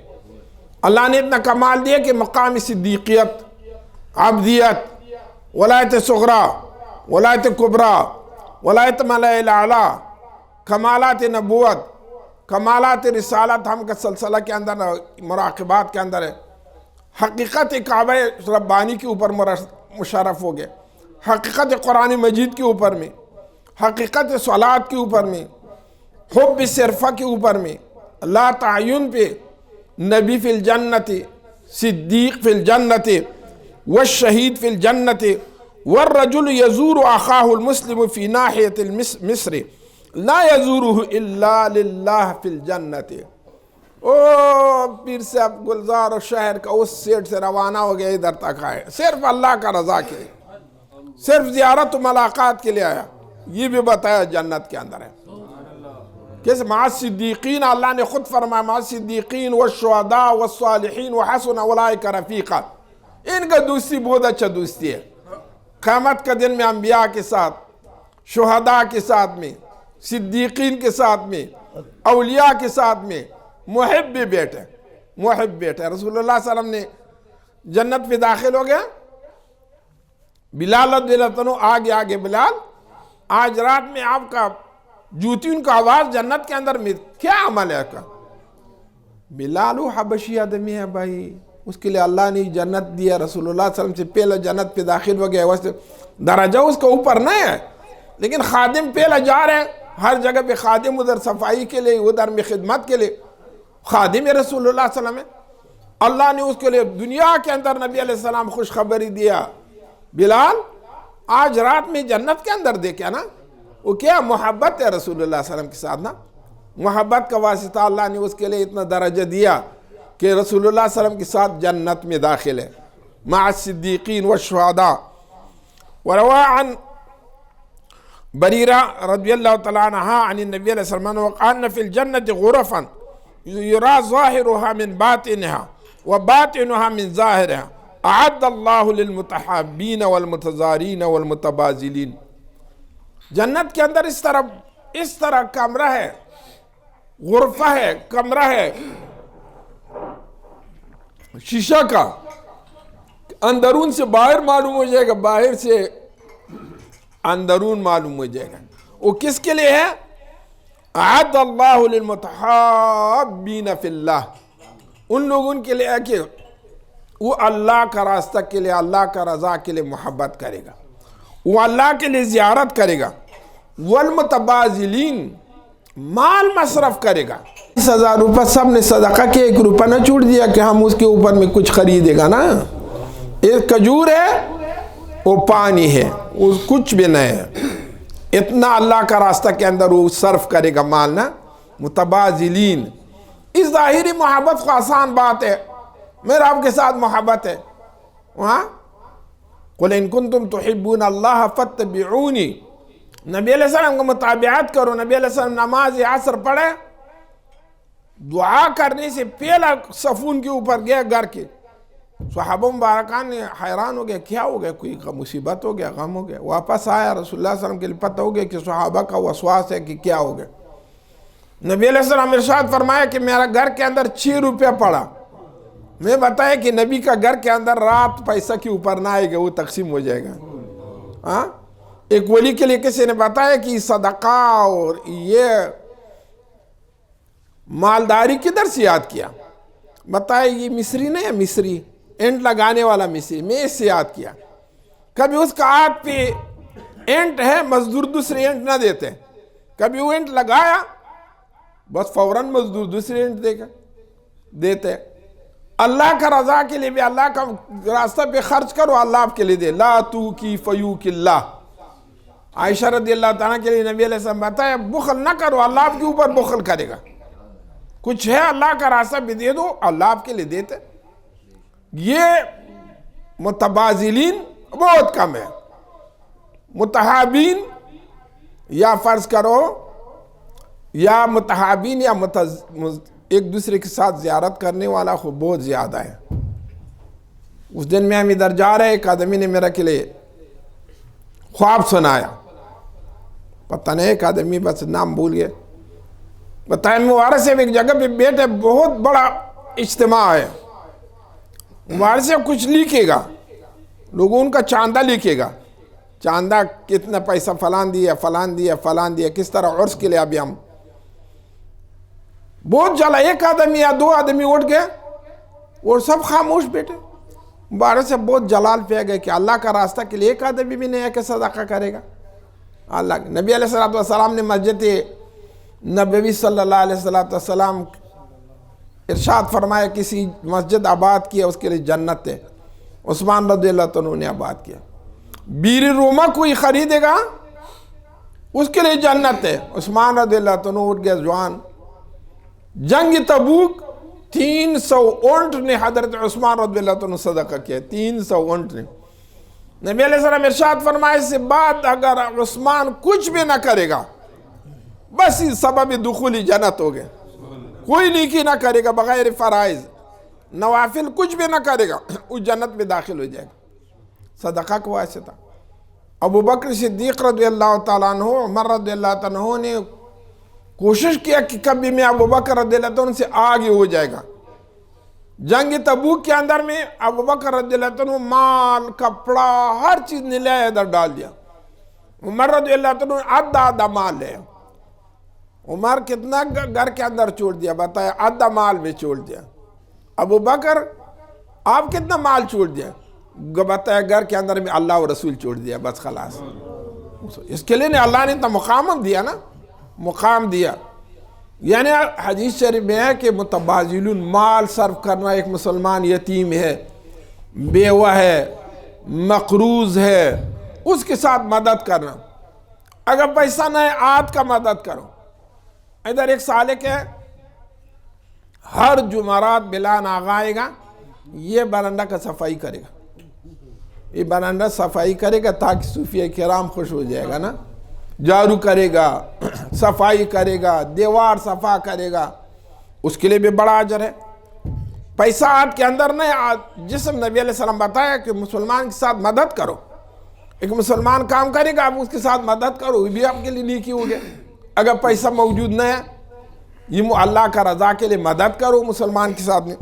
Speaker 1: اللہ نے اتنا کمال دیا کہ مقام صدیقیت، عبدیت، ولایت صغرا، ولایت کبرا، ولایت ملأ الاعلیٰ، کمالات نبوت، کمالات رسالت ہم کا سلسلہ کے اندر، مراقبات کے اندر ہے۔ حقیقت کعبہ ربانی کے اوپر مشرف ہو گئے، حقیقت قرآن مجید کے اوپر میں، حقیقت صلاۃ کے اوپر میں، حب صرفہ کے اوپر میں، لا تعین پہ، نبی فی الجنت، صدیق فی الجنت، والشہید فی الجنت، والرجل یزور اخاہ المسلم فی ناحیت مصر لا یزورہ الا للہ فی الجنت۔ پیر صاحب گلزار اور شہر کا اس سیٹ سے روانہ ہو گیا، ادھر تک آئے، صرف اللہ کا رضا کے لیے، صرف زیارت و ملاقات کے لیے آیا۔ یہ بھی بتایا جنت کے اندر ہے کیسے، مع الصدیقین، اللہ نے خود فرمایا مع الصدیقین والشہداء والصالحین وحسن اولئک رفیقا، ان کا دوستی بہت اچھا دوستی ہے۔ قیامت کا دن میں انبیاء کے ساتھ، شہداء کے ساتھ میں، صدیقین کے ساتھ میں، اولیاء کے ساتھ میں، محب بھی بیٹھے، محب بیٹھے۔ رسول اللہ صلی اللہ علیہ وسلم نے جنت پہ داخل ہو گیا، بلال رضی اللہ عنہ آگے آگے، بلال آج رات میں آپ کا جوتیوں کا آواز جنت کے اندر میں کیا عمل ہے کا؟ بلال حبشی آدمی ہے بھائی، اس کے لیے اللہ نے جنت دیا، رسول اللہ صلی اللہ علیہ وسلم سے پہلے جنت پہ داخل ہو گیا، ویسے درجہ اس کا اوپر نہیں ہے، لیکن خادم پہلے جا رہے ہیں، ہر جگہ پہ خادم، ادھر صفائی کے لیے، ادھر میں خدمت کے لیے، خادم رسول اللہ صلی اللہ علیہ وسلم ہے۔ اللہ نے اس کے لیے دنیا کے اندر نبی علیہ السلام خوشخبری دیا، بلال آج رات میں جنت کے اندر دیکھا نا، وہ کیا محبت ہے رسول اللہ صلی اللہ علیہ وسلم کے ساتھ نا، محبت کا واسطہ اللہ نے اس کے لیے اتنا درجہ دیا کہ رسول اللہ صلی اللہ علیہ وسلم کے ساتھ جنت میں داخل ہے، مع الصدیقین والشہداء۔ وروى عن بریرہ رضی اللہ تعالیٰ عنہا عن النبی علیہ السلام وقال فی الجنت غرفا یرا ظاہرها من باطنها وباطنها من ظاہرها اعد اللہ للمتحابین والمتزارین والمتبازلین۔ جنت کے اندر اس طرح کمرہ ہے، غرفہ ہے، کمرہ ہے شیشہ کا، اندرون سے باہر معلوم ہو جائے گا، باہر سے اندرون معلوم ہو جائے گا۔ وہ کس کے لیے ہے؟ اعد اللہ للمتحابین فی اللہ، ان لوگوں کے لیے ہے کہ وہ اللہ کا راستہ کے لیے، اللہ کا رضا کے لیے محبت کرے گا، وہ اللہ کے لیے زیارت کرے گا، والمتبازلین، مال مصرف کرے گا۔ 20,000 روپے سب نے صدقہ کے، 1 روپہ نہ چھوڑ دیا کہ ہم اس کے اوپر میں کچھ خریدے گا نا۔ ایک کھجور ہے، وہ پانی ہے، وہ کچھ بھی نہیں ہے، اتنا اللہ کا راستہ کے اندر وہ صرف کرے گا مال نا. متبازلین، اس ظاہری محبت کو آسان بات ہے، میرا آپ کے ساتھ محبت ہے. وہاں قُلْ إِن كُنْتُمْ تُحِبُّونَ اللَّهَ فَاتَّبِعُونِي، نبی علیہ السلام کا متابعت کرو. نبی علیہ السلام نماز عصر پڑھے، دعا کرنے سے پہلا صفون کے اوپر گیا گھر کے. صحابہ مبارکان نے حیران ہو گیا، کیا ہو گیا، کوئی مصیبت ہو گیا، غم ہو گیا. واپس آیا، رسول اللہ صلی اللہ علیہ وسلم کے لیے پتہ ہو گیا کہ صحابہ کا وسواس ہے کہ کیا ہو گیا. نبی علیہ السلام ارشاد فرمایا کہ میرا گھر کے اندر 6 روپے پڑا. میں بتایا کہ نبی کا گھر کے اندر رات پیسہ کے اوپر نہ آئے گا، وہ تقسیم ہو جائے گا. ایک ولی کے لیے کسی نے بتایا کہ صدقہ اور یہ مالداری کدھر سے یاد کیا؟ بتایا یہ مصری نہیں ہے، مصری اینٹ لگانے والا مصری، میں اس سے یاد کیا. کبھی اس کا ہاتھ پہ اینٹ ہے، مزدور دوسرے اینٹ نہ دیتے، کبھی وہ اینٹ لگایا بس فوراً مزدور دوسرے اینٹ دیتے. اللہ کا رضا کے لیے بھی اللہ کا راستہ پہ خرچ کرو، اللہ آپ کے لیے دے. لا توکی فیوک اللہ. عائشہ رضی اللہ تعالیٰ کے لیے نبی علیہ السلام بتایا بخل نہ کرو، اللہ آپ کے اوپر بخل کرے گا. کچھ ہے اللہ کا راستہ بھی دے دو، اللہ آپ کے لیے دیتے. یہ متبازلین بہت کم ہے. متحابین یا فرض کرو یا متحابین یا ایک دوسرے کے ساتھ زیارت کرنے والا خوب بہت زیادہ ہے. اس دن میں ہم ادھر جا رہے، ایک آدمی نے میرا کے لیے خواب سنایا، پتہ نہیں ایک آدمی بس نام بھول گئے. بتایا مبارک سے ایک جگہ پہ بیٹھے، بہت بڑا اجتماع ہے. مبارک سے کچھ لکھے گا، لوگوں ان کا چاندہ لکھے گا، چاندہ کتنا پیسہ فلان دیا فلان دیا فلان دیا، کس طرح عرس کے لیے. ابھی ہم بہت جلا، ایک آدمی یا 2 آدمی اٹھ گئے اور سب خاموش بیٹھے. مبارک سے بہت جلال پہ گئے کہ اللہ کا راستہ کے لیے ایک آدمی بھی نہیں ہے کہ صدقہ کرے گا. اللہ نبی علیہ السلام نے مسجد نبوی صلی اللہ علیہ وسلم ارشاد فرمایا کسی مسجد آباد کیا اس کے لیے جنت ہے. عثمان رضی اللہ عنہ نے آباد کیا. بیر روما کوئی خریدے گا اس کے لیے جنت ہے. عثمان رضی اللہ عنہ اٹھ گیا جوان. جنگ تبوک 300 اونٹ نے حضرت عثمان رضی اللہ عنہ صدقہ کیا. 300 اونٹ نے. نبی علیہ السلام ارشاد فرمائے اس سے بعد اگر عثمان کچھ بھی نہ کرے گا بس اس سبب دخولی جنت ہو گئے. کوئی نیکی نہ کرے گا بغیر فرائض، نوافل کچھ بھی نہ کرے گا، اس جنت میں داخل ہو جائے گا صدقہ کو واسطہ. ابو بکر صدیق رضی اللہ تعالیٰ عنہ، عمر رضی اللہ تعالیٰ عنہ نے کوشش کیا کہ کبھی میں ابو بکر رضی اللہ عنہ سے آگے ہو جائے گا. جنگ تبوک کے اندر میں ابو بکر رضی اللہ عنہ مال کپڑا ہر چیز نے ادھر ڈال دیا. عمر رضی اللہ عنہ آدھا مال لے. عمر کتنا گھر کے اندر چھوڑ دیا بتایا؟ آدھا مال میں چھوڑ دیا. ابو بکر آپ کتنا مال چھوڑ دیا؟ بتایا گھر کے اندر میں اللہ و رسول چھوڑ دیا، بس خلاص. اس کے لیے اللہ نے تو مقام دیا نا، مقام دیا. یعنی حدیث شریف میں ہے کہ متبازلون، مال صرف کرنا. ایک مسلمان یتیم ہے، بیوہ ہے، مقروض ہے، اس کے ساتھ مدد کرنا. اگر پیسہ نہ ہے آدھ کا مدد کرو. ادھر ایک سالک ہے، ہر جمعرات بلان آغا آئے گا، یہ برانڈہ کا صفائی کرے گا. یہ برانڈہ صفائی کرے گا تاکہ صوفیہ کرام خوش ہو جائے گا نا. جارو کرے گا، صفائی کرے گا، دیوار صفا کرے گا، اس کے لیے بھی بڑا اجر ہے. پیسہ آپ کے اندر نہیں، جسم نبی علیہ السلام بتایا کہ مسلمان کے ساتھ مدد کرو. ایک مسلمان کام کرے گا آپ اس کے ساتھ مدد کرو، یہ بھی آپ کے لیے نیکی ہو گیا. اگر پیسہ موجود نہ ہے، یہ اللہ کا رضا کے لیے مدد کرو مسلمان کے ساتھ میں.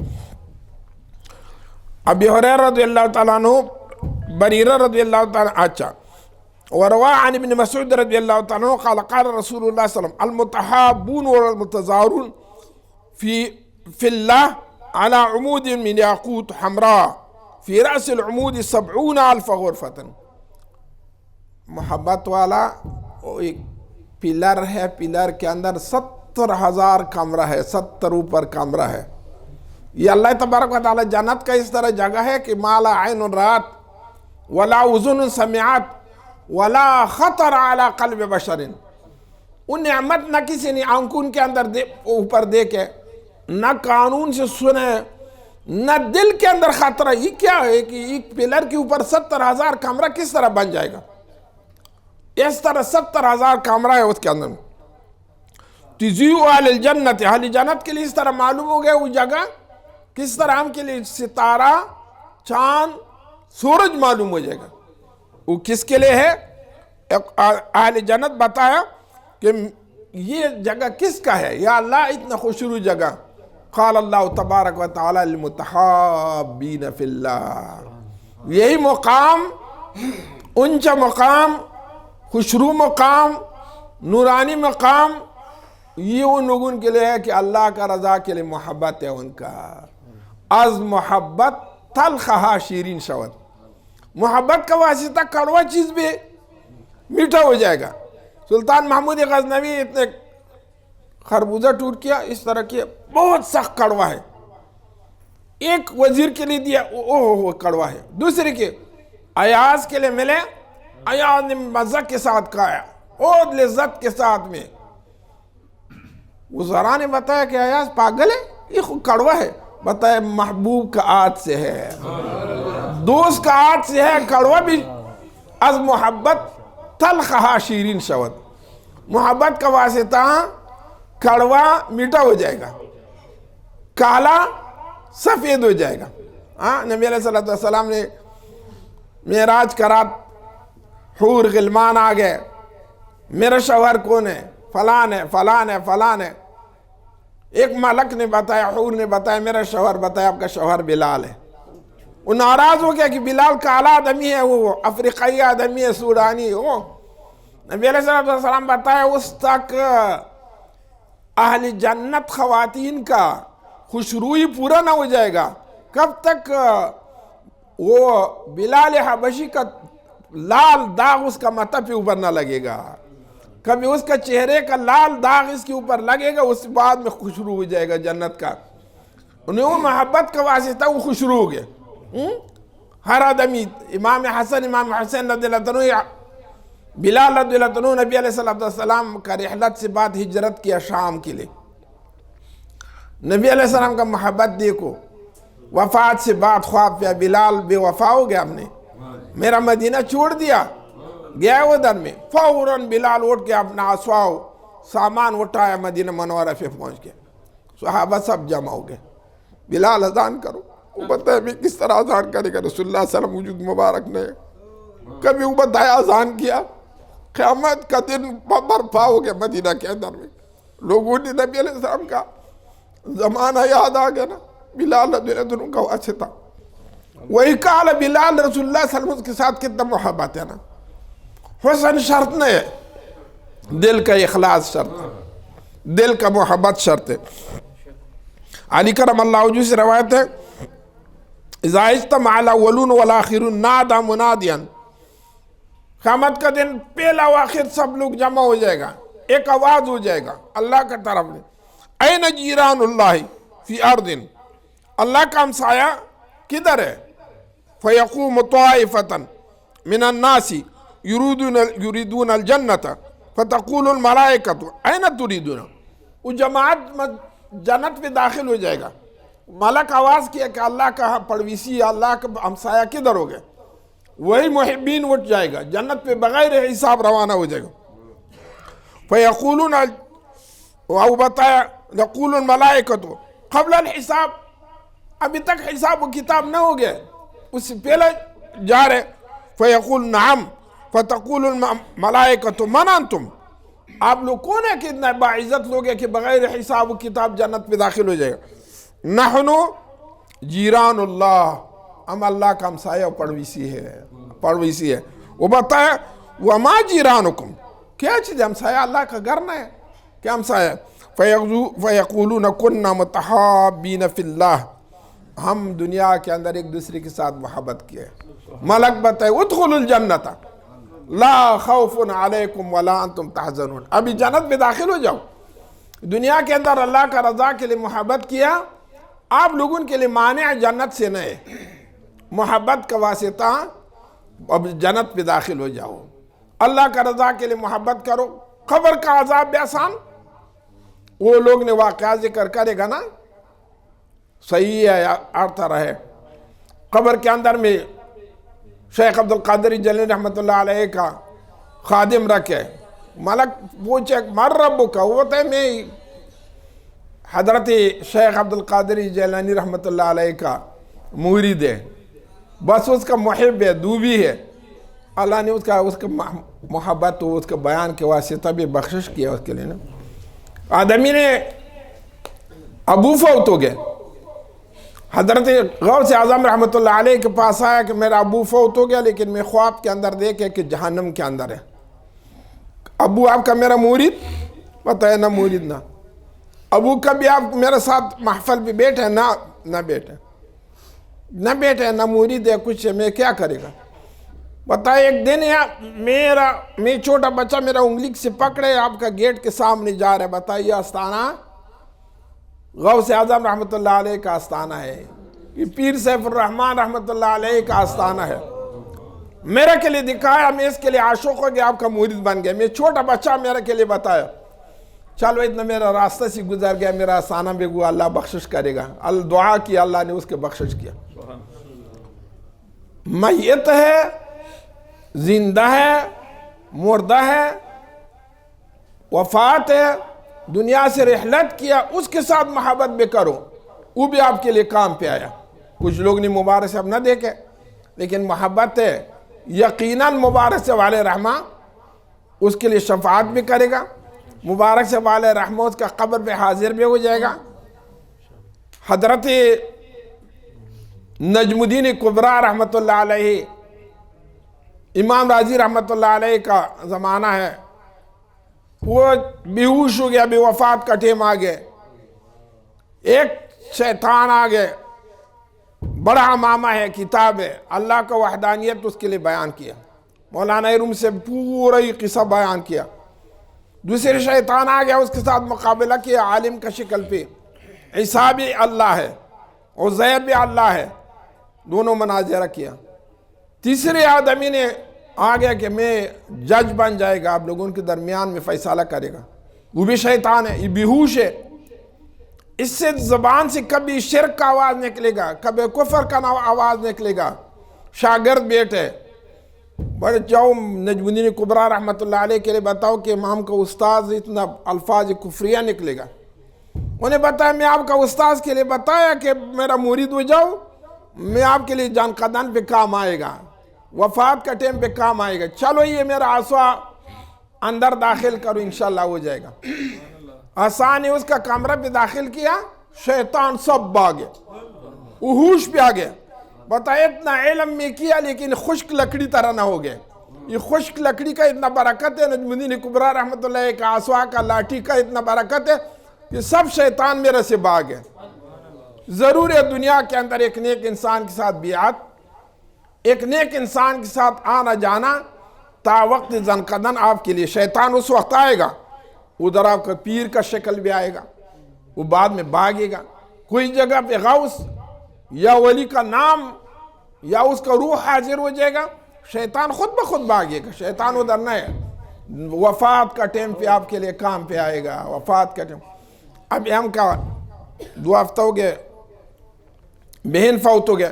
Speaker 1: ابی ہریرہ رضی اللہ تعالیٰ عنہ، بریرہ رضی اللہ تعالیٰ عنہ، وروى عن ابن مسعود رضی اللہ تعالیٰ عنہ قال قال رسول اللہ صلی اللہ علیہ وسلم المتحابون والمتزارون في الله على عمود من ياقوت حمراء في رأس العمود 70,000 غرفة. محبت والا ایک پلر ہے، پلر کے اندر 70,000 کمرہ ہے، 70 اوپر کمرہ ہے. یہ اللہ تبارک و تعالی جنت کا اس طرح جگہ ہے کہ ما لا عین رات ولا اذن سمعت ولا خطر علی قلب بشر، وہ نعمت نہ کسی نے آنکھوں کے اندر اوپر دیکھے، نہ قانون سے سنے، نہ دل کے اندر خطرہ۔ یہ کیا ہے کہ ایک پلر کے اوپر 70,000 کمرہ کس طرح بن جائے گا؟ اس طرح 70,000 کمرہ ہے اس کے اندر۔ تضیء اہل الجنت، اہل جنت کے لیے اس طرح معلوم ہو گیا وہ جگہ، کس طرح ہم کے لیے ستارہ، چاند، سورج معلوم ہو جائے گا۔ وہ کس کے لیے ہے؟ اہل جنت بتایا کہ یہ جگہ کس کا ہے یا اللہ، اتنا خوشرو جگہ۔ قال اللہ تبارک و تعالی للمتحابین فی اللہ، یہی مقام، اونچا مقام، خوشرو مقام، نورانی مقام، یہ ان لوگوں کے لیے ہے کہ اللہ کا رضا کے لیے محبت ہے ان کا۔ از محبت تلخہا شیرین شود، محبت کا واسطہ کڑوا چیز بھی میٹھا ہو جائے گا۔ سلطان محمود غزنوی اتنے خربوزہ ٹوٹ کیا، اس طرح کیا، بہت سخت کڑوا ہے، ایک وزیر کے لیے دیا، اوہ کڑوا ہے، دوسرے کے ایاز کے لیے ملے، ایاز نے مزہ کے ساتھ کھایا اور لذت کے ساتھ میں۔ وزراء نے بتایا کہ ایاز پاگل ہے، یہ کڑوا ہے، بتایا محبوب کا آت سے ہے، دوست کا آت سے ہے، کڑوا بھی۔ از محبت تلخہا شیرین شود، محبت کا واسطہ کڑوا میٹھا ہو جائے گا، کالا سفید ہو جائے گا۔ نبی علیہ السلام نے معراج کرا، حور غلمان آ گئے، میرا شوہر کون ہے؟ فلان ہے، فلان ہے، فلان ہے۔ ایک ملک نے بتایا، حور نے بتایا میرا شوہر، بتایا آپ کا شوہر بلال ہے۔ وہ ناراض ہو گیا کہ بلال کالا آدمی ہے، وہ افریقی آدمی ہے، سوڈانی ہو۔ نبی علیہ السلام بتایا اس تک اہل جنت خواتین کا خوشروئی پورا نہ ہو جائے گا، کب تک وہ بلال حبشی کا لال داغ اس کا ماتھے پہ اوپر نہ لگے گا، کبھی اس کا چہرے کا لال داغ اس کے اوپر لگے گا، اس بعد میں خوشرو ہو جائے گا جنت کا۔ انہیں وہ محبت کا واسطہ وہ خوشرو ہو گئے۔ ہر آدمی، امام حسن، امام حسین رضی اللہ عنہ، بلال رضی اللہ عنہ، نبی علیہ السلام کا رحلت سے بعد ہجرت کیا شام کے لیے۔ نبی علیہ السلام کا محبت دیکھو، وفات سے بعد خواب پہ بلال بے وفا ہو گیا، ہم نے میرا مدینہ چھوڑ دیا، گیا ادھر میں، فوراً بلال اٹھ کے اپنا اسواؤ سامان اٹھایا، مدینہ منورہ پہ پہنچ گیا، صحابہ سب جمع ہو گئے، بلال اذان کرو۔ وہ بتایا میں کس طرح اذان کرے گا، رسول اللہ صلی اللہ علیہ وسلم وجود مبارک نے کبھی وہ بتایا اذان کیا؟ قیامت کا دن برپا ہو گیا مدینہ کے اندر میں، لوگوں نے نبی علیہ السلام کا زمانہ یاد آ گیا نا، بلال رضی اللہ عنہ کا اچھا تھا، وہی کہا بلال رسول اللہ صلی اللہ علیہ وسلم کے ساتھ کتنا محبت ہے نا۔ حسن شرط نہیں ہے، دل کا اخلاص شرط ہے، دل کا محبت شرط ہے۔ علی کرم اللہ وجہہ سے روایت ہے، اذا اجتمع الاولون والآخرون نادى منادیا، قیامت کا دن پہلا و آخر سب لوگ جمع ہو جائے گا، ایک آواز ہو جائے گا اللہ کا طرف میں، این جیران اللہ فی ارض، اللہ کا ہمسایہ کدھر ہے؟ فیقوم طائفة من الناس یریدون الجنت فتقول الملائکۃ این تریدون، وہ جماعت جنت میں داخل ہو جائے گا، ملک آواز کیا کہ اللہ کا پڑویسی، اللہ کا ہمسایہ کدھر ہو گئے؟ وہی محبین اٹھ جائے گا، جنت پہ بغیر حساب روانہ ہو جائے گا۔ فیقولون، وہ بتایا، یقول الملائکۃ قبل الحساب، ابھی تک حساب و کتاب نہ ہو گیا، اس سے پہلے جا رہے۔ فیقول نعم، فتقول الملائکۃ من انتم، آپ لوگ کون ہے کہ اتنا باعزت لوگ ہیں کہ بغیر حساب و کتاب جنت پہ داخل ہو جائے گا؟ نحن جیران اللہ، ہم اللہ کا ہمسایہ پڑویسی ہے۔ وہ بتایا وما جیرانکم، کیا چیز ہے ہمسایہ؟ اللہ کا گھر نہ ہے کیا ہمسایہ؟ فیقولون کننا متحابین فی اللہ، ہم دنیا کے اندر ایک دوسرے کے ساتھ محبت کیے۔ ملک بتائے ادخلوا الجنت لا خوف علیکم ولا انتم تحزنون، ابھی جنت میں داخل ہو جاؤ، دنیا کے اندر اللہ کا رضا کے لیے محبت کیا، آپ لوگوں کے لیے مانع جنت سے نہیں، محبت کا واسطہ اب جنت پہ داخل ہو جاؤ۔ اللہ کا رضا کے لیے محبت کرو. قبر کا عذاب بھی آسان, وہ لوگ نے واقعہ ذکر کرے گا نا, صحیح ہے یا آتا رہے. قبر کے اندر میں شیخ عبد القادر جیلانی رحمۃ اللہ علیہ کا خادم رکھے, ملک پوچھے من ربک, وہ تے میں حضرت شیخ عبد القادر جیلانی رحمۃ اللہ علیہ کا مرید ہے, بس اس کا محب ہے, دوبی ہے. اللہ نے اس کا محبت اس کا بیان کے واسطے بھی بخشش کیا اس کے لیے نا. آدمی نے ابو فوت ہو گئے, حضرت غوث اعظم رحمۃ اللہ علیہ کے پاس آیا کہ میرا ابو فوت ہو گیا, لیکن میں خواب کے اندر دیکھے کہ جہنم کے اندر ہے. ابو آپ کا میرا مرید؟ بتائے نہ مرید نہ. ابو کبھی آپ میرے ساتھ محفل پہ بیٹھے؟ نہ بیٹھے, نہ بیٹھے, نہ مرید ہے کچھ ہے, میں کیا کرے گا؟ بتائے ایک دن میں چھوٹا بچہ میرا انگلی سے پکڑے, آپ کا گیٹ کے سامنے جا رہا ہے. بتائیے آستانہ غوث اعظم رحمۃ اللہ علیہ کا آستانہ ہے, یہ پیر سیف الرحمن رحمۃ اللہ علیہ کا آستانہ ہے. میرے کے لیے دکھایا, میں اس کے لیے عاشق ہو گیا, آپ کا مرید بن گیا. میں چھوٹا بچہ میرے کے لیے بتایا, چلو اتنا میرا راستہ سے گزر گیا, میرا آستانہ بھی گوا, اللہ بخشش کرے گا. دعا کی, اللہ نے اس کے بخشش کیا. میت ہے, زندہ ہے, مردہ ہے, وفات ہے, دنیا سے رحلت کیا, اس کے ساتھ محبت بھی کرو, وہ بھی آپ کے لیے کام پہ آیا. کچھ لوگ نے مبارک سے اب نہ دیکھے, لیکن محبت ہے, یقیناً مبارک سے والے رحمہ اس کے لیے شفاعت بھی کرے گا. مبارک سے والے رحمہ اس کا قبر پہ حاضر بھی ہو جائے گا. حضرت نجم الدین کبریٰ رحمۃ اللہ علیہ, امام راضی رحمۃ اللہ علیہ کا زمانہ ہے, وہ بیہوش ہو گیا, بے وفات کا ٹیم آ گئے. ایک شیطان آ گئے, بڑا امامہ ہے, کتاب ہے, اللہ کا وحدانیت اس کے لیے بیان کیا, مولانا روم سے پورا ہی قصہ بیان کیا. دوسرے شیطان آ گیا, اس کے ساتھ مقابلہ کیا عالم کا شکل پہ, عیسیٰ بھی اللہ ہے, عزیر بھی اللہ ہے, دونوں مناظرہ کیا. تیسرے آدمی نے آ گیا کہ میں جج بن جائے گا, آپ لوگوں کے درمیان میں فیصلہ کرے گا, وہ بھی شیطان ہے, یہ بیہوش ہے. اس سے زبان سے کبھی شرک کا آواز نکلے گا, کبھی کفر کا آواز نکلے گا. شاگرد بیٹے, بڑے جاؤ نجم الدین کبریٰ رحمۃ اللہ علیہ کے لیے بتاؤ کہ امام کا استاذ اتنا الفاظ کفریہ نکلے گا. انہیں بتایا, میں آپ کا استاذ کے لیے بتایا کہ میرا مرید ہو جاؤ, میں آپ کے لیے جان قدن پہ کام آئے گا, وفات کا ٹائم پہ کام آئے گا. چلو یہ میرا عصا اندر داخل کرو, انشاءاللہ ہو جائے گا. عصا نے اس کا کمرہ پہ داخل کیا, شیطان سب بھاگے, ہوش پہ آ گئے. بتایا اتنا علم میں کیا, لیکن خشک لکڑی طرح نہ ہو گئے. یہ خشک لکڑی کا اتنا برکت ہے, نجم الدین کبریٰ رحمۃ اللہ کا عصا کا, لاٹھی کا اتنا برکت ہے کہ سب شیطان میرے سے بھاگے. ضرور ہے دنیا کے اندر ایک نیک انسان کے ساتھ بیعت, ایک نیک انسان کے ساتھ آنا جانا, تا وقت زنقدن آپ کے لیے. شیطان اس وقت آئے گا, ادھر آپ کا پیر کا شکل بھی آئے گا, وہ بعد میں بھاگے گا. کوئی جگہ پہ غوث یا ولی کا نام یا اس کا روح حاضر ہو جائے گا, شیطان خود بخود بھاگے گا. شیطان ادھر نہ ہے, وفات کا ٹائم پہ آپ کے لیے کام پہ آئے گا. وفات کا ٹائم, اب ہم کا 2 ہفتہ ہو گئے, بہن فوت ہو گئے.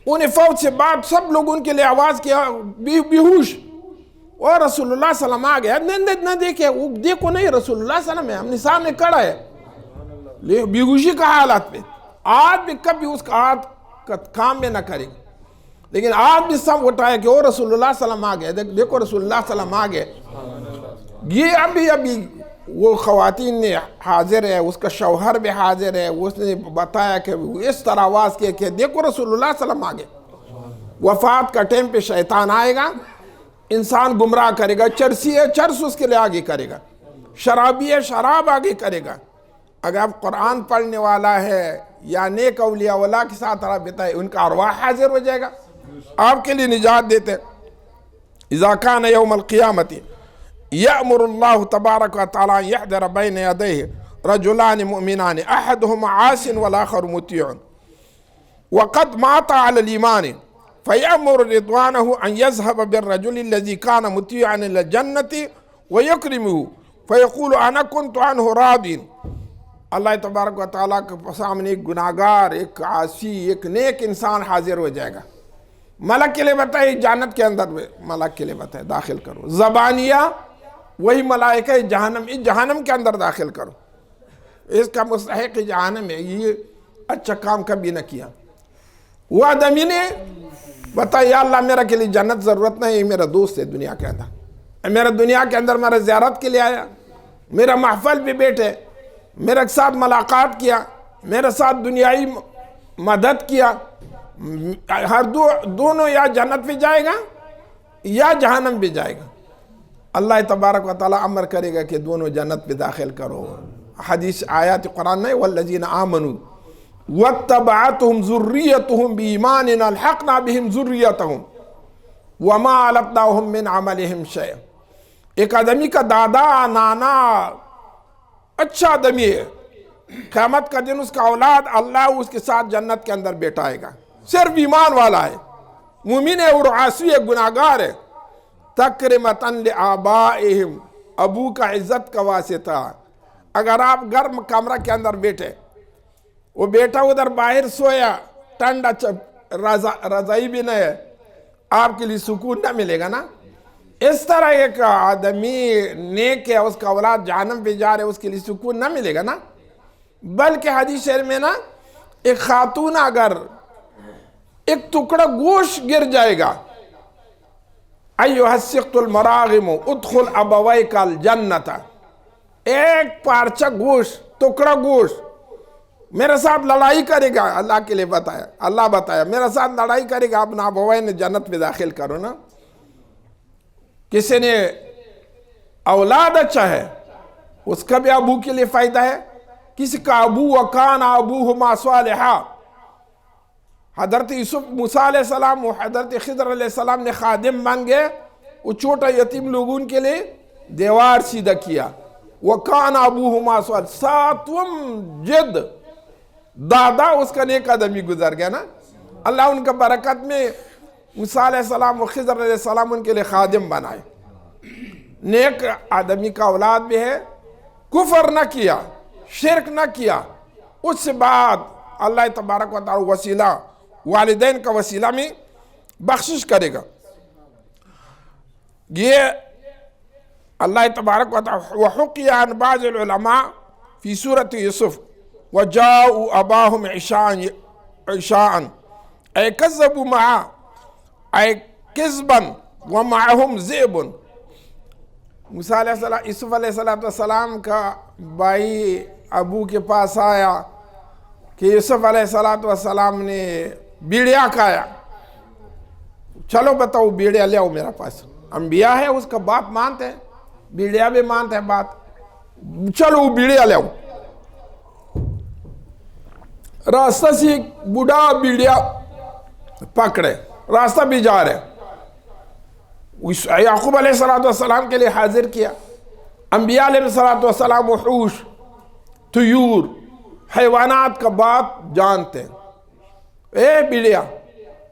Speaker 1: انہیں فوت سے بعد سب لوگ ان کے لیے آواز کیا, بیہوش, اور رسول اللہ صلی اللہ علیہ وسلم آ گیا. نہ دیکھے, وہ دیکھو نہیں, رسول اللہ صلی اللہ علیہ وسلم ہم نے سامنے کھڑا ہے, بیہوشی کا حالات پہ. آج بھی کبھی اس کا ہاتھ کا کام میں نہ کرے گا, لیکن آج بھی سب اٹھائے کہ وہ رسول اللہ صلی اللہ علیہ وسلم آ گئے, دیکھو رسول اللہ صلی اللہ علیہ وسلم آ گئے. یہ ابھی وہ خواتین نے حاضر ہے, اس کا شوہر بھی حاضر ہے, اس نے بتایا کہ اس طرح آواز کیا کہ دیکھو رسول اللہ صلی اللہ علیہ وسلم آگے. وفات کا ٹائم پہ شیطان آئے گا, انسان گمراہ کرے گا. چرسی ہے, چرس اس کے لیے آگے کرے گا. شرابی ہے, شراب آگے کرے گا. اگر آپ قرآن پڑھنے والا ہے یا نیک اولیاء اللہ کے ساتھ رابطہ ہے, ان کا ارواح حاضر ہو جائے گا, آپ کے لیے نجات دیتے. اذا کان یوم القیامت یأمر اللہ تبارک و تعالی یحضر بین یدیہ رجلان مؤمنان احدہما عاص والآخر مطیع وقد مات علی الایمان فَيَأْمُرُ رِضْوَانَهُ أَنْ يَذْهَبَ بِالرَّجُلِ الَّذِي كَانَ مُطِيعًا إِلَى الْجَنَّةِ وَيُكْرِمُهُ فَيَقُولُ أَنَا كُنْتُ عَنْهُ راضٍ. اللہ تبارک و تعالیٰ کے سامنے ایک گناہگار، ایک عاصی، ایک نیک انسان حاضر ہو جائے گا. ملک کے لیے بتائے جنت کے اندر، ملک کے لیے بتائے داخل کرو. زبانیہ وہی ملائکہ جہنم کے اندر داخل کرو، اس کا مستحق جہنم ہے، یہ اچھا کام کبھی نہ کیا. وہ آدمی نے بتایا یا اللہ میرا کے لیے جنت ضرورت نہیں، میرا دوست ہے دنیا کے اندر، میرا دنیا کے اندر میرا زیارت کے لیے آیا، میرا محفل پہ بیٹھے، میرے ساتھ ملاقات کیا، میرے ساتھ دنیائی مدد کیا. ہر دونوں یا جنت پہ جائے گا یا جہنم پہ جائے گا. اللہ تبارک و تعالیٰ امر کرے گا کہ دونوں جنت پہ داخل کرو. حدیث آیات قرآن میں والذین آمنوا واتبعتهم ذریتهم بایمان الحقنا بهم ذریتهم وما علتناهم من عملهم شیئا. ایک آدمی کا دادا نانا اچھا آدمی ہے، قیامت کا دن اس کا اولاد اللہ اس کے ساتھ جنت کے اندر بیٹھائے گا، صرف ایمان والا ہے، مومن ہے اور عاصی ہے، گناہگار ہے. تکرمتاً لآبائہم، ابو کا عزت کا واسطہ. اگر آپ گرم کمرہ کے اندر بیٹھے، وہ بیٹا ادھر باہر سویا، ٹھنڈا رضائی بھی نہیں ہے، آپ کے لیے سکون نہ ملے گا نا. اس طرح ایک آدمی نیک ہے، اس کا اولاد جہنم پہ جا رہے، اس کے لیے سکون نہ ملے گا نا. بلکہ حدیث شریف میں نا ایک خاتون اگر ایک ٹکڑا گوشت گر جائے گا، ایھا السقط المراغم ادخل ابویک الجنۃ، ایک پارچہ گوشت، ٹکڑا گوشت میرے ساتھ لڑائی کرے گا، اللہ کے لیے بتایا، اللہ بتایا میرے ساتھ لڑائی کرے گا، اپنا ابوین جنت میں داخل کرو نا. کسی نے اولاد اچھا ہے، اس کا بھی ابو کے لیے فائدہ ہے. کسی کا ابو وکان ابوہما صالحا، حضرت یوسف موسیٰ علیہ السلام و حضرت خضر علیہ السلام نے خادم مانگے، وہ چھوٹا یتیم لوگوں کے لیے دیوار سیدھا کیا. وکان ابوہما صالحا، ساتوم جد دادا اس کا نیک آدمی گزر گیا نا. اللہ ان کا برکت میں موسیٰ علیہ السلام و خضر علیہ السلام ان کے لیے خادم بنائے. نیک آدمی کا اولاد بھی ہے، کفر نہ کیا، شرک نہ کیا، اس سے بعد اللہ تبارک و تعالی وسیلہ والدین کا وسیلہ میں بخشش کرے گا. یہ اللہ تبارک و تعالی وحقی عن بعض العلماء فی سورۃ یوسف وجاءوا اباہم عشاء اے کذبوا معا اے کذبا ومعہم ذئب. موسیٰ علیہ السلام، یوسف علیہ السلام کا بھائی ابو کے پاس آیا کہ یوسف علیہ السلام نے بیڑیا کھایا، چلو بتاؤ بیڑیا لے آؤ میرا پاس. انبیاء ہے، اس کا بات مانتے ہیں، بیڑیا بھی مانتے ہیں بات، چلو وہ بیڑیا لے آؤ. راستہ سے ایک بوڑھا بیڑیا پکڑے، راستہ بھی جا رہے، یعقوب علیہ السلام کے لیے حاضر کیا. انبیاء علیہ السلام وحوش، طیور، حیوانات کا بات جانتے ہیں. اے بیڑیا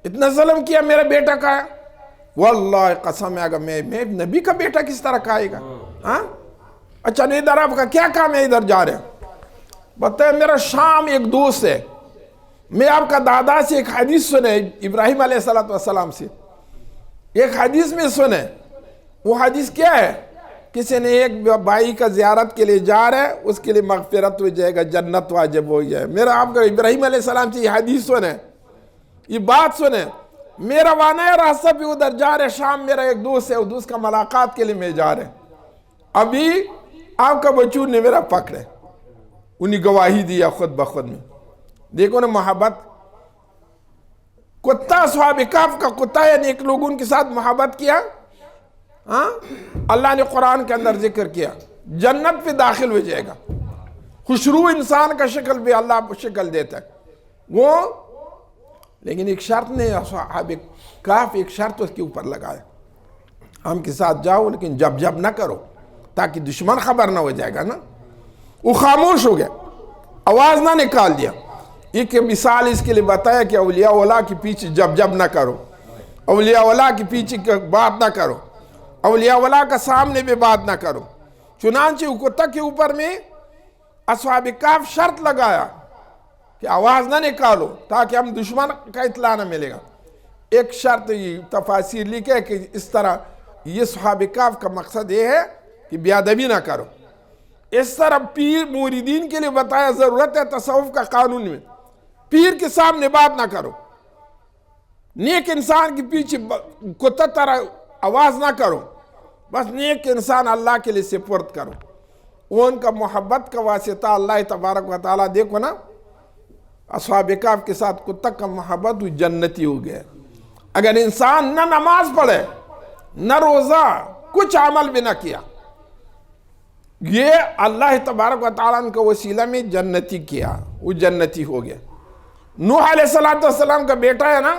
Speaker 1: اتنا ظلم کیا، میرا بیٹا کھایا، واللہ قسم ہے اگر میں نبی کا بیٹا کس طرح کھائے گا. ہاں اچھا ادھر آپ کا کیا کام ہے، ادھر جا رہے ہیں؟ بتائے میرا شام ایک دوست ہے، میں آپ کا دادا سے ایک حدیث سنے، ابراہیم علیہ السلام سے ایک حدیث میں سنے. وہ حدیث کیا ہے؟ کسی نے ایک بھائی کا زیارت کے لیے جا رہا ہے، اس کے لیے مغفرت ہو جائے گا، جنت واجب ہو جائے. میرا آپ کا ابراہیم علیہ السلام سے یہ حدیث سنے، یہ بات سنے. میرا وانا ہے راستہ بھی ادھر جا رہے، شام میرا ایک دوست ہے، اس دوست کا ملاقات کے لیے میں جا رہے، ابھی آپ کا بچوں نے میرا پکڑے، انہیں گواہی دیا خود بخود میں. دیکھو نا محبت. کتا اصحاب کہف کا کتا یعنی ایک لوگوں کے ساتھ محبت کیا. ہاں اللہ نے قرآن کے اندر ذکر کیا، جنت پہ داخل ہو جائے گا. خوشرو انسان کا شکل بھی اللہ شکل دیتا ہے وہ، لیکن ایک شرط نے اصحاب کہف ایک شرط اس کے اوپر لگایا، ہم کے ساتھ جاؤ لیکن جب نہ کرو تاکہ دشمن خبر نہ ہو جائے گا نا. وہ خاموش ہو گیا، آواز نہ نکال دیا. ایک مثال اس کے لیے بتایا کہ اولیاء اللہ کے پیچھے جب نہ کرو. اولیاء اللہ کے پیچھے بات نہ کرو، اولیاء اللہ کا سامنے بھی بات نہ کرو۔ چنانچہ کتا کے اوپر میں اصحاب کہف شرط لگایا کہ آواز نہ نکالو تاکہ ہم دشمن کا اطلاع نہ ملے گا۔ ایک شرط یہ تفاسیر لکھے کہ اس طرح یہ اصحاب کہف کا مقصد یہ ہے کہ بے ادبی نہ کرو۔ اس طرح پیر موریدین کے لیے بتایا ضرورت ہے تصوف کا قانون میں، پیر کے سامنے بات نہ کرو، نیک انسان کے پیچھے کتا طرح آواز نہ کرو، بس نیک انسان اللہ کے لیے سپرد کرو۔ وہ ان کا محبت کا واسطہ اللہ تبارک و تعالیٰ، دیکھو نا اصحاب کہف کے ساتھ کتا کا محبت وہ جنتی ہو گیا۔ اگر انسان نہ نماز پڑھے نہ روزہ کچھ عمل بھی نہ کیا، یہ اللہ تبارک و تعالیٰ ان کا وسیلہ میں جنتی کیا، وہ جنتی ہو گیا۔ نوح علیہ السلام کا بیٹا ہے نا،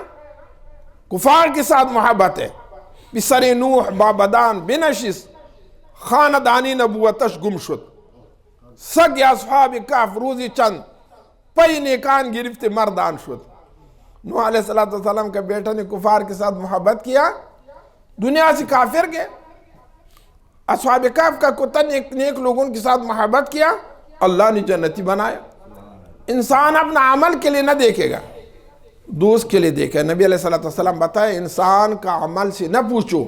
Speaker 1: کفار کے ساتھ محبت ہے، پسر نوح بابدان بنشس خاندانی نبوتش گم شد، سگ اصحاب کہف روزی چند پئی نیکان گرفت مردان شد۔ نوح علیہ السلام کا بیٹا نے کفار کے ساتھ محبت کیا، دنیا سے کافر گئے۔ اصحاب کہف کا کتا نیک لوگوں کے ساتھ محبت کیا، اللہ نے جنتی بنایا۔ انسان اپنا عمل کے لیے نہ دیکھے گا، دوست کے لیے دیکھے۔ نبی علیہ السلام بتائے انسان کا عمل سے نہ پوچھو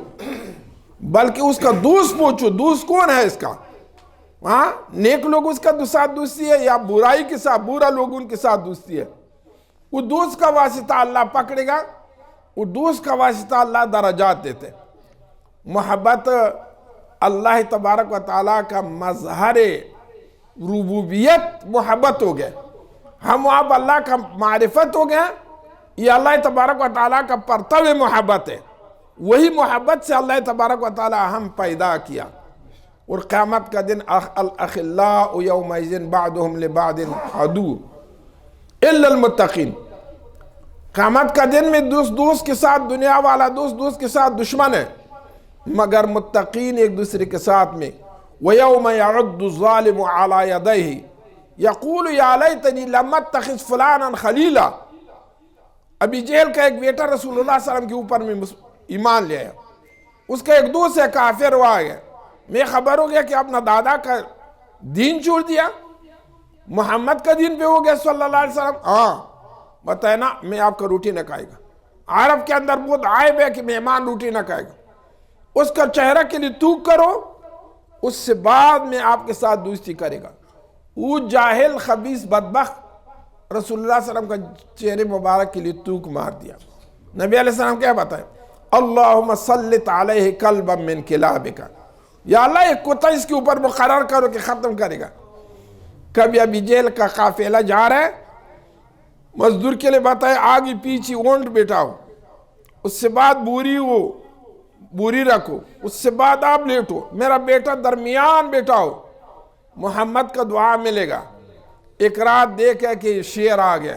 Speaker 1: بلکہ اس کا دوست پوچھو، دوست کون ہے اس کا؟ نیک لوگ اس کا ساتھ دوستی ہے یا برائی کے ساتھ، برا لوگ ان کے ساتھ دوستی ہے؟ وہ دوست کا واسطہ اللہ پکڑے گا، وہ دوست کا واسطہ اللہ درجات دیتے۔ محبت اللہ تبارک و تعالیٰ کا مظہر ربوبیت محبت ہو گئے، ہم آپ اللہ کا معرفت ہو گئے، یہ اللہ تبارک و تعالیٰ کا پرتو محبت ہے۔ وہی محبت سے اللہ تبارک و تعالیٰ ہم پیدا کیا۔ اور قیامت کا دن الاخلاء یومئذ بعضهم لبعض عدو الا المتقین، قیامت کا دن میں دوست کے ساتھ، دنیا والا دوست کے ساتھ دشمن ہے، مگر متقین ایک دوسرے کے ساتھ میں۔ وَيَوْمَ يَعُدُّ الظَّالِمُ عَلَى يَدَيْهِ يَقُولُ يَا لَيْتَنِي لَمْ أَتَّخِذْ فُلَانًا خَلِيلًا۔ ابی جہل کا ایک بیٹا رسول اللہ صلی اللہ علیہ وسلم کے اوپر میں ایمان لے آیا، اس کا ایک دوست ہے کافر ہوا گیا، میں خبر ہو گیا کہ اپنا دادا کا دین چھوڑ دیا، محمد کا دین پہ ہو گیا صلی اللہ علیہ وسلم۔ ہاں بتائے نا، میں آپ کا روٹی نہ کھائے گا۔ عرب کے اندر بہت عائب ہے کہ مہمان روٹی نہ کھائے گا، اس کا چہرہ کے لیے توک کرو، اس سے بعد میں آپ کے ساتھ دوستی کرے گا۔ وہ جاہل خبیث بدبخت رسول اللہ صلی اللہ علیہ وسلم کا چہرے مبارک کے لیے توک مار دیا۔ نبی علیہ السلام کیا بتائے؟ اللہم سلط علیہ کلبا من کلابک، یا اللہ ایک کتا اس کے اوپر مقرر کرو کہ ختم کرے گا۔ کبھی ابی جہل کا قافلہ جا رہا ہے، مزدور کے لیے بتائے آگے پیچھے اونٹ بیٹھاؤ، اس سے بعد بوری رکھو، اس سے بعد آپ لیٹو، میرا بیٹا درمیان بیٹھاؤ، محمد کا دعا ملے گا۔ ایک رات دیکھا کہ شیر آ گیا،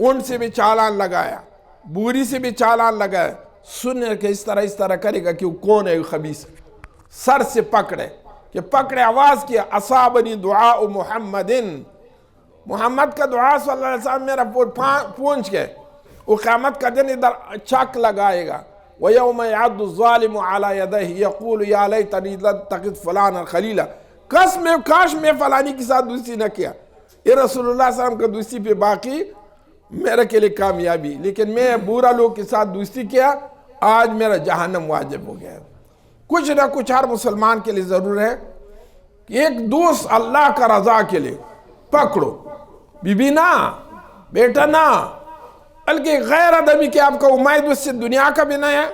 Speaker 1: اونٹ سے بھی چالان لگایا، بوری سے بھی چالان لگایا، سننے کہ اس طرح کرے گا کہ وہ کون ہے خبیث، سر سے پکڑے آواز کیا اصابنی دعاء محمد، محمد کا دعا صلی اللہ علیہ وسلم میرا پہنچ گئے۔ وہ قیامت کا دن ادھر چک لگائے گا۔ وَيَوْمَ يَعُدُّ الظَّالِمُ عَلَى يَدَيْهِ يَقُولُ يَا لَيْتَنِي لَمْ أَتَّخِذْ فُلَانًا خَلِيلًا، کاش میں فلانی کے ساتھ دوستی نہ کیا۔ یہ رسول اللہ صلی اللہ علیہ وسلم کا دوستی پہ باقی میرے کے لیے کامیابی، لیکن میں برا لوگ کے ساتھ دوستی کیا، آج میرا جہنم واجب ہو گیا ہے۔ کچھ نہ کچھ ہر مسلمان کے لیے ضرور ہے کہ ایک دوست اللہ کا رضا کے لیے پکڑو، بی نہ، بیٹا نہ، بلکہ غیر ادبی کہ آپ کا امید اس سے دنیا کا بھی نہیں ہے،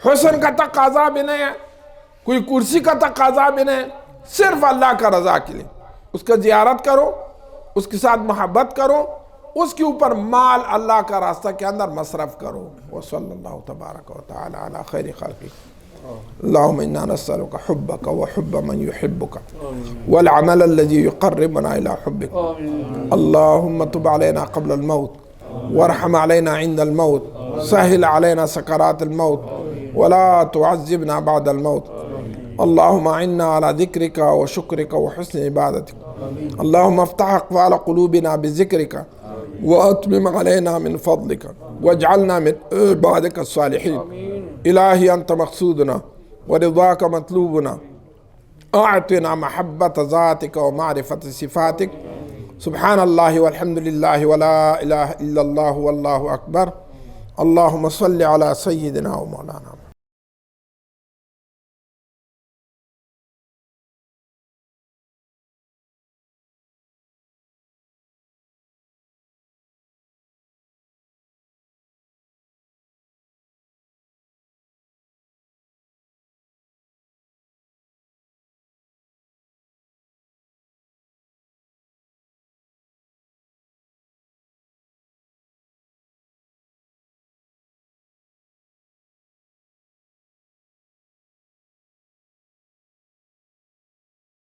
Speaker 1: حسن کا تقاضا بھی نہیں ہے، کوئی کرسی کا تقاضا بھی نہیں ہے، صرف اللہ کا رضا کے لیے اس کا زیارت کرو، اس کے ساتھ محبت کرو، اس کے اوپر مال اللہ کا راستہ کے اندر مصرف کرو۔ وصلی اللہ تبارک و تعالی علی خیر خلقہ۔ اللہم انا نسألک حبک وحب من یحبک والعمل الذي يقربنا الى حبک، اللہم تب علینا قبل الموت وارحم علينا عند الموت، سهل علينا سكرات الموت ولا تعذبنا بعد الموت، اللهم أعنا على ذكرك وشكرك وحسن عبادتك، اللهم افتح أقفال قلوبنا بذكرك وأتمم علينا من فضلك واجعلنا من عبادك الصالحين. إلهي أنت مقصودنا ورضاك مطلوبنا، أعطنا محبة ذاتك ومعرفة صفاتك. سبحان الله والحمد لله ولا إله إلا الله والله أكبر. اللهم صل على سيدنا ومولانا